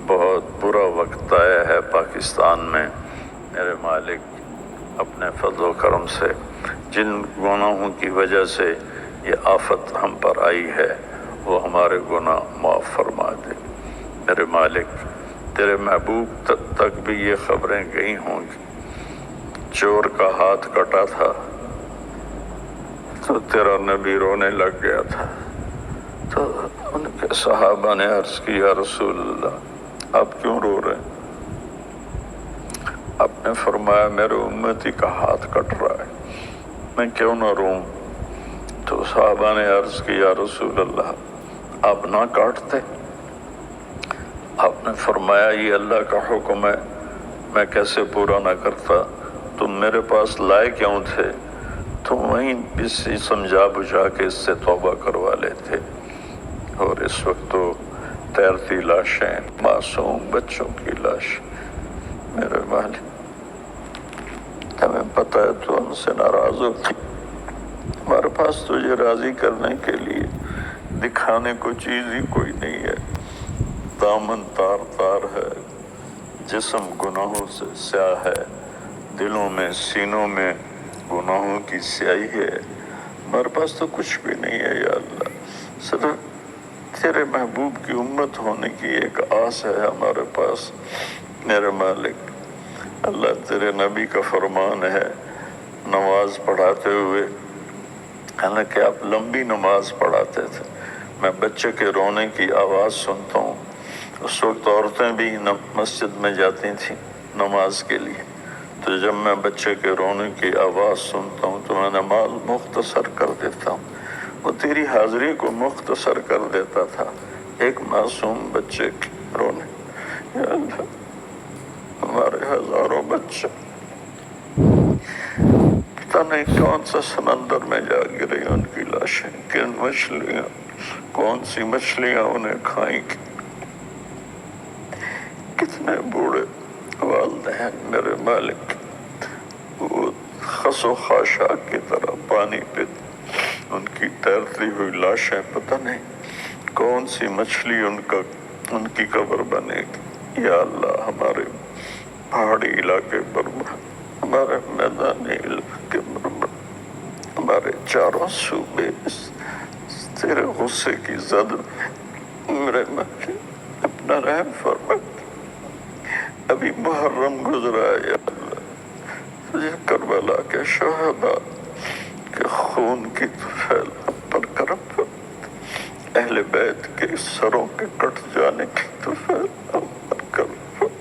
बहुत बुरा वक्त आया है पाकिस्तान में। मेरे मालिक, अपने फज़ल करम से जिन गुनाहों की वजह से ये आफत हम पर आई है, वो हमारे गुनाह माफ़ फरमा दे। मेरे मालिक, तेरे महबूब तक भी ये ख़बरें गई होंगी, चोर का हाथ कटा था तो तेरा नबी रोने लग गया था, तो उनके सहाबा ने अर्ज़ की, या रसूल अल्लाह, आप क्यों रो रहे हैं? आपने फरमाया, मेरे उम्मती का हाथ कट रहा है, मैं क्यों ना रोऊं? तो सहाबा ने अर्ज़ की, या रसूल अल्लाह, आप ना काटते? आपने फरमाया, ये अल्लाह का हुक्म है, मैं कैसे पूरा ना करता? तुम मेरे पास लाए क्यों थे? तुम वहीं इसी समझा बुझा के इससे तौबा करवा लेते। और इस वक्त तो तैरती लाशें, मासूम बच्चों की लाश। मेरे मालिक, हमें पता है तो हमसे नाराज़ होती, हमारे पास तुझे राज़ी करने के लिए दिखाने को चीज़ ही कोई नहीं है। दामन तार तार है, जिस्म गुनाहों से स्याह है, दिलों में सीनों में गुनाहों की स्याही है। हमारे पास तो कुछ भी नहीं है या अल्लाह, सिर्फ तेरे महबूब की उम्मत होने की एक आस है हमारे पास। मेरे मालिक, अल्लाह तेरे नबी का फरमान है नमाज पढ़ाते हुए, हालांकि आप लंबी नमाज पढ़ाते थे, मैं बच्चे के रोने की आवाज़ सुनता हूँ। उस वक्त औरतें भी मस्जिद में जाती थीं नमाज के लिए, तो जब मैं बच्चे के रोने की आवाज़ सुनता हूँ तो मैं नमाज मुख्तसर कर देता हूँ। वो तेरी हाज़िरी को मुख्तसर कर देता था एक मासूम बच्चे के रोने। या अल्लाह, हमारे हज़ारों बच्चे पता नहीं कौन सा समंदर में जा गिरी उनकी लाशें, किन मछलियाँ, कौन सी मछलियाँ उन्हें खाएंगी। कितने बूढ़े वालिदैन मेरे मालिक, वो खसो खाशाक की तरह पानी पे उनकी तैरती हुई लाशें, पता नहीं कौन सी मछली उनकी कब्र बनेगी। या अल्लाह, हमारे पहाड़ी इलाके पर, हमारे मैदानी इलाके पर, हमारे चारों सूबे तेरे गुस्से की जद मेरे मालिक, अपना रहम फरमा। अभी मुहर्रम गुजरा है या अल्लाह, तुझे करबला के शहदा के खून की तुफैल पर करम फरमा, अहले बैत के सरों के कट जाने की तुफैल पर करम फरमा।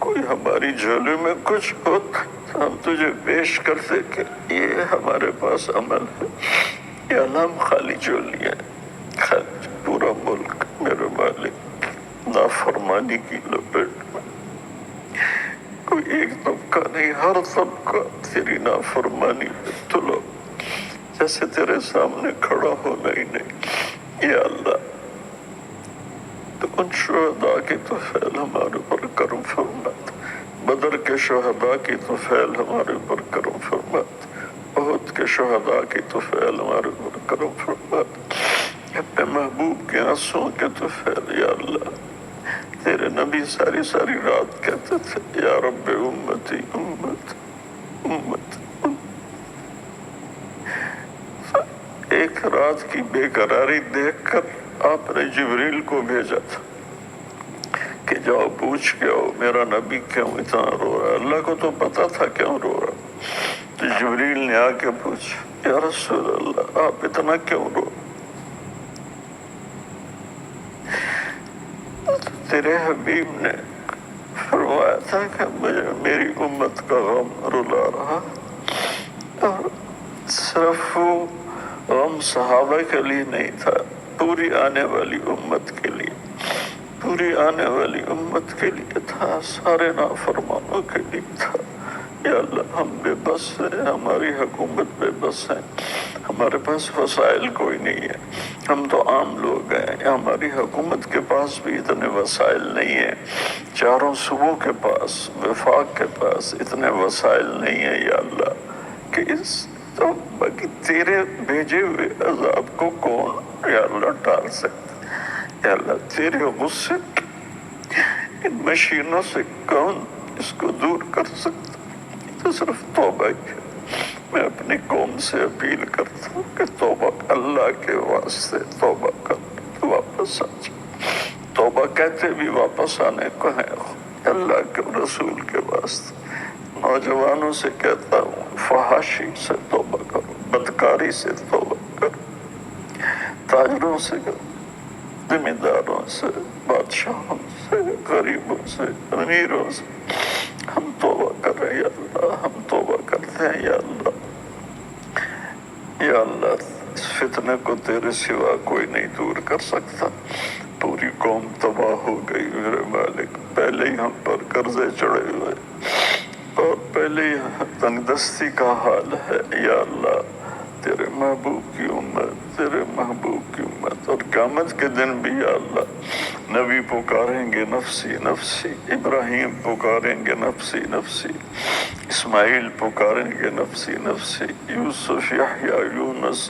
कोई हमारी झोली में कुछ हो तो हम तुझे पेश करते कि ये हमारे पास अमल है। ये अल्लाह खाली झोली है, खाली पूरा मुल्क मेरे मालिक नाफरमानी की लपेट में। कोई एक तबका नहीं, हर तबका तेरी नाफरमानी में तुलो, जैसे तेरे सामने खड़ा होना ही नहीं। या अल्लाह, तो उन शुहदा की तो फैल हमारे ऊपर करम फरमात, बदर के शुहदा की तो फैल हमारे ऊपर करम फरमात, उहद के शुहदा की तो फैल हमारे ऊपर करम फरमात, अपने महबूब के आंसुओं के तो फैल। या अल्लाह, तेरे नबी सारी सारी रात कहते थे, या रब्बे उम्मती उम्मत उम्मत। एक रात की बेकरारी देखकर आपने जिब्रील को भेजा था कि जाओ पूछ के आओ मेरा नबी क्यों इतना रो रहा है। अल्लाह को तो पता था क्यों रो रहा, तो जिब्रील ने आके पूछा, या रसूल अल्लाह, आप इतना क्यों रो। तेरे हबीब ने फरमाया था कि मुझे मेरी उम्मत का गम रुला रहा, और सिर्फ वो गम सहाबा के लिए नहीं था, पूरी आने वाली उम्मत के लिए, पूरी आने वाली उम्मत के लिए था, सारे नाफरमानों के लिए था। या अल्लाह, हम बेबस हैं, हमारी हुकूमत बेबस है, हमारे पास वसाइल कोई नहीं है, हम तो आम लोग हैं, हमारी हुकूमत के पास भी इतने वसाइल नहीं है, चारों सूबों के पास, वफाक के पास इतने वसाइल नहीं है। या अल्लाह, कि इस तो बाकी तेरे भेजे हुए अजाब को कौन या अल्लाह टाल सकता। या अल्लाह, तेरे गुस्से इन मशीनों से कौन इसको दूर कर सकता, तो सिर्फ तौबा ही। मैं अपनी कौम से अपील करता हूँ कि तौबा अल्लाह के वास्ते तौबा कर, वापस आ जाओ। तौबा कहते भी वापस आने को है, अल्लाह के रसूल के वास्ते। नौजवानों से कहता हूँ, फहाशी से तौबा करो, बदकारी से तौबा करो, ताजरों से करो, जिम्मेदारों से, बादशाहों से, गरीबों से, अमीरों से हम तौबा कर रहे हैं। या अल्लाह, हम तौबा करते हैं। या अल्लाह, या अल्लाह, इस फितने को तेरे सिवा कोई नहीं दूर कर सकता। पूरी कौम तबाह हो गई मेरे मालिक, पहले ही हम पर कर्जे चढ़े हुए और पहले ही तंगदस्ती का हाल है। या अल्लाह, तेरे महबूब की उम्मत, तेरे महबूब की उम्मत, और क़यामत के दिन भी या अल्लाह नबी पुकारेंगे नफसी नफसी, इब्राहीम पुकारेंगे नफसी नफसी, इस्माइल पुकारेंगे नफसी नफसी, यूसुफ, यहया, यूनुस,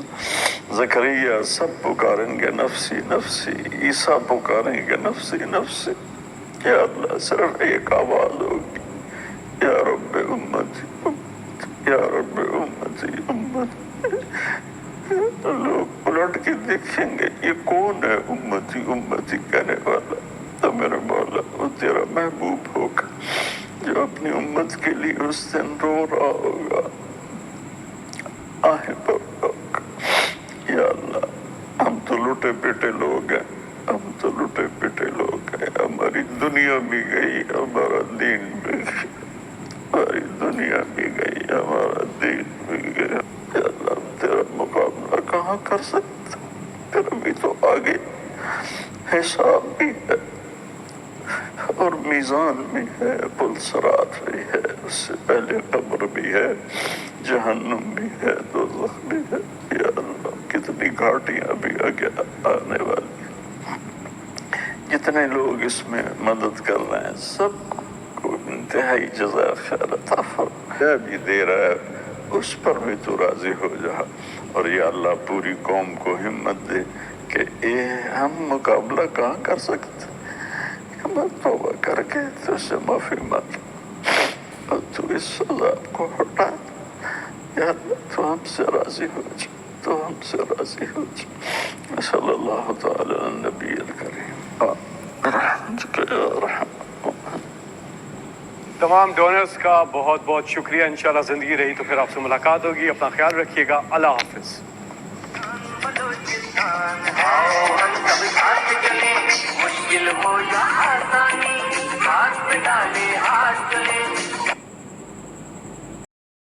ज़करिया सब पुकारेंगे नफसी नफसी, ईसा पुकारेंगे नफसी नफसी। या अल्लाह, सिर्फ एक आवाज़ होगी, या रब्बे उम्मती उम्मती, या रब्बे उम्मती उम्मती। लोग उलट के देखेंगे, ये कौन है उम्मती उम्मती कहने वाला। तो मेरे मौला, वो तेरा महबूब होगा जो अपनी उम्मत के लिए उस दिन रो रहा होगा, आहे बरक। या अल्लाह, हम तो लुटे पिटे लोग हैं, हम तो लुटे पिटे लोग हैं। हमारी दुनिया भी गई, हमारा दीन भी गया, हमारी दुनिया भी गई, हमारा दीन भी गया। या अल्लाह, तेरा मुकाबला कहाँ कर सकता, तेरा भी तो आगे हिसाब भी है और मीज़ान भी है, पुलसरात भी है, उससे पहले कब्र भी है, जहन्नुम भी है, दोज़ख भी है। या अल्लाह, कितनी घाटियाँ भी आगे आने वाली हैं। जितने लोग इसमें मदद कर रहे हैं सबको इंतहाई जज़ा खैर अता फरमा। भी दे रहा है उस पर भी तू राज़ी हो जा, और या अल्लाह पूरी कौम को हिम्मत दे कि ये हम मुकाबला कहाँ कर सकते, हम तौबा करके तुझसे माफ़ी मांग और तू इस सज़ा को हटा। या अल्लाह, तो हमसे राज़ी हो जा, तो हमसे राज़ी हो जा। सल्लल्लाहु तआला अला नबील करीम। तमाम डोनर्स का बहुत बहुत शुक्रिया। इंशाल्लाह ज़िंदगी रही तो फिर आपसे मुलाकात होगी। अपना ख्याल रखिएगा। अल्लाह हाफिज़। मुश्किल हो या आसानी, हाथ पे डाले हाथ चले।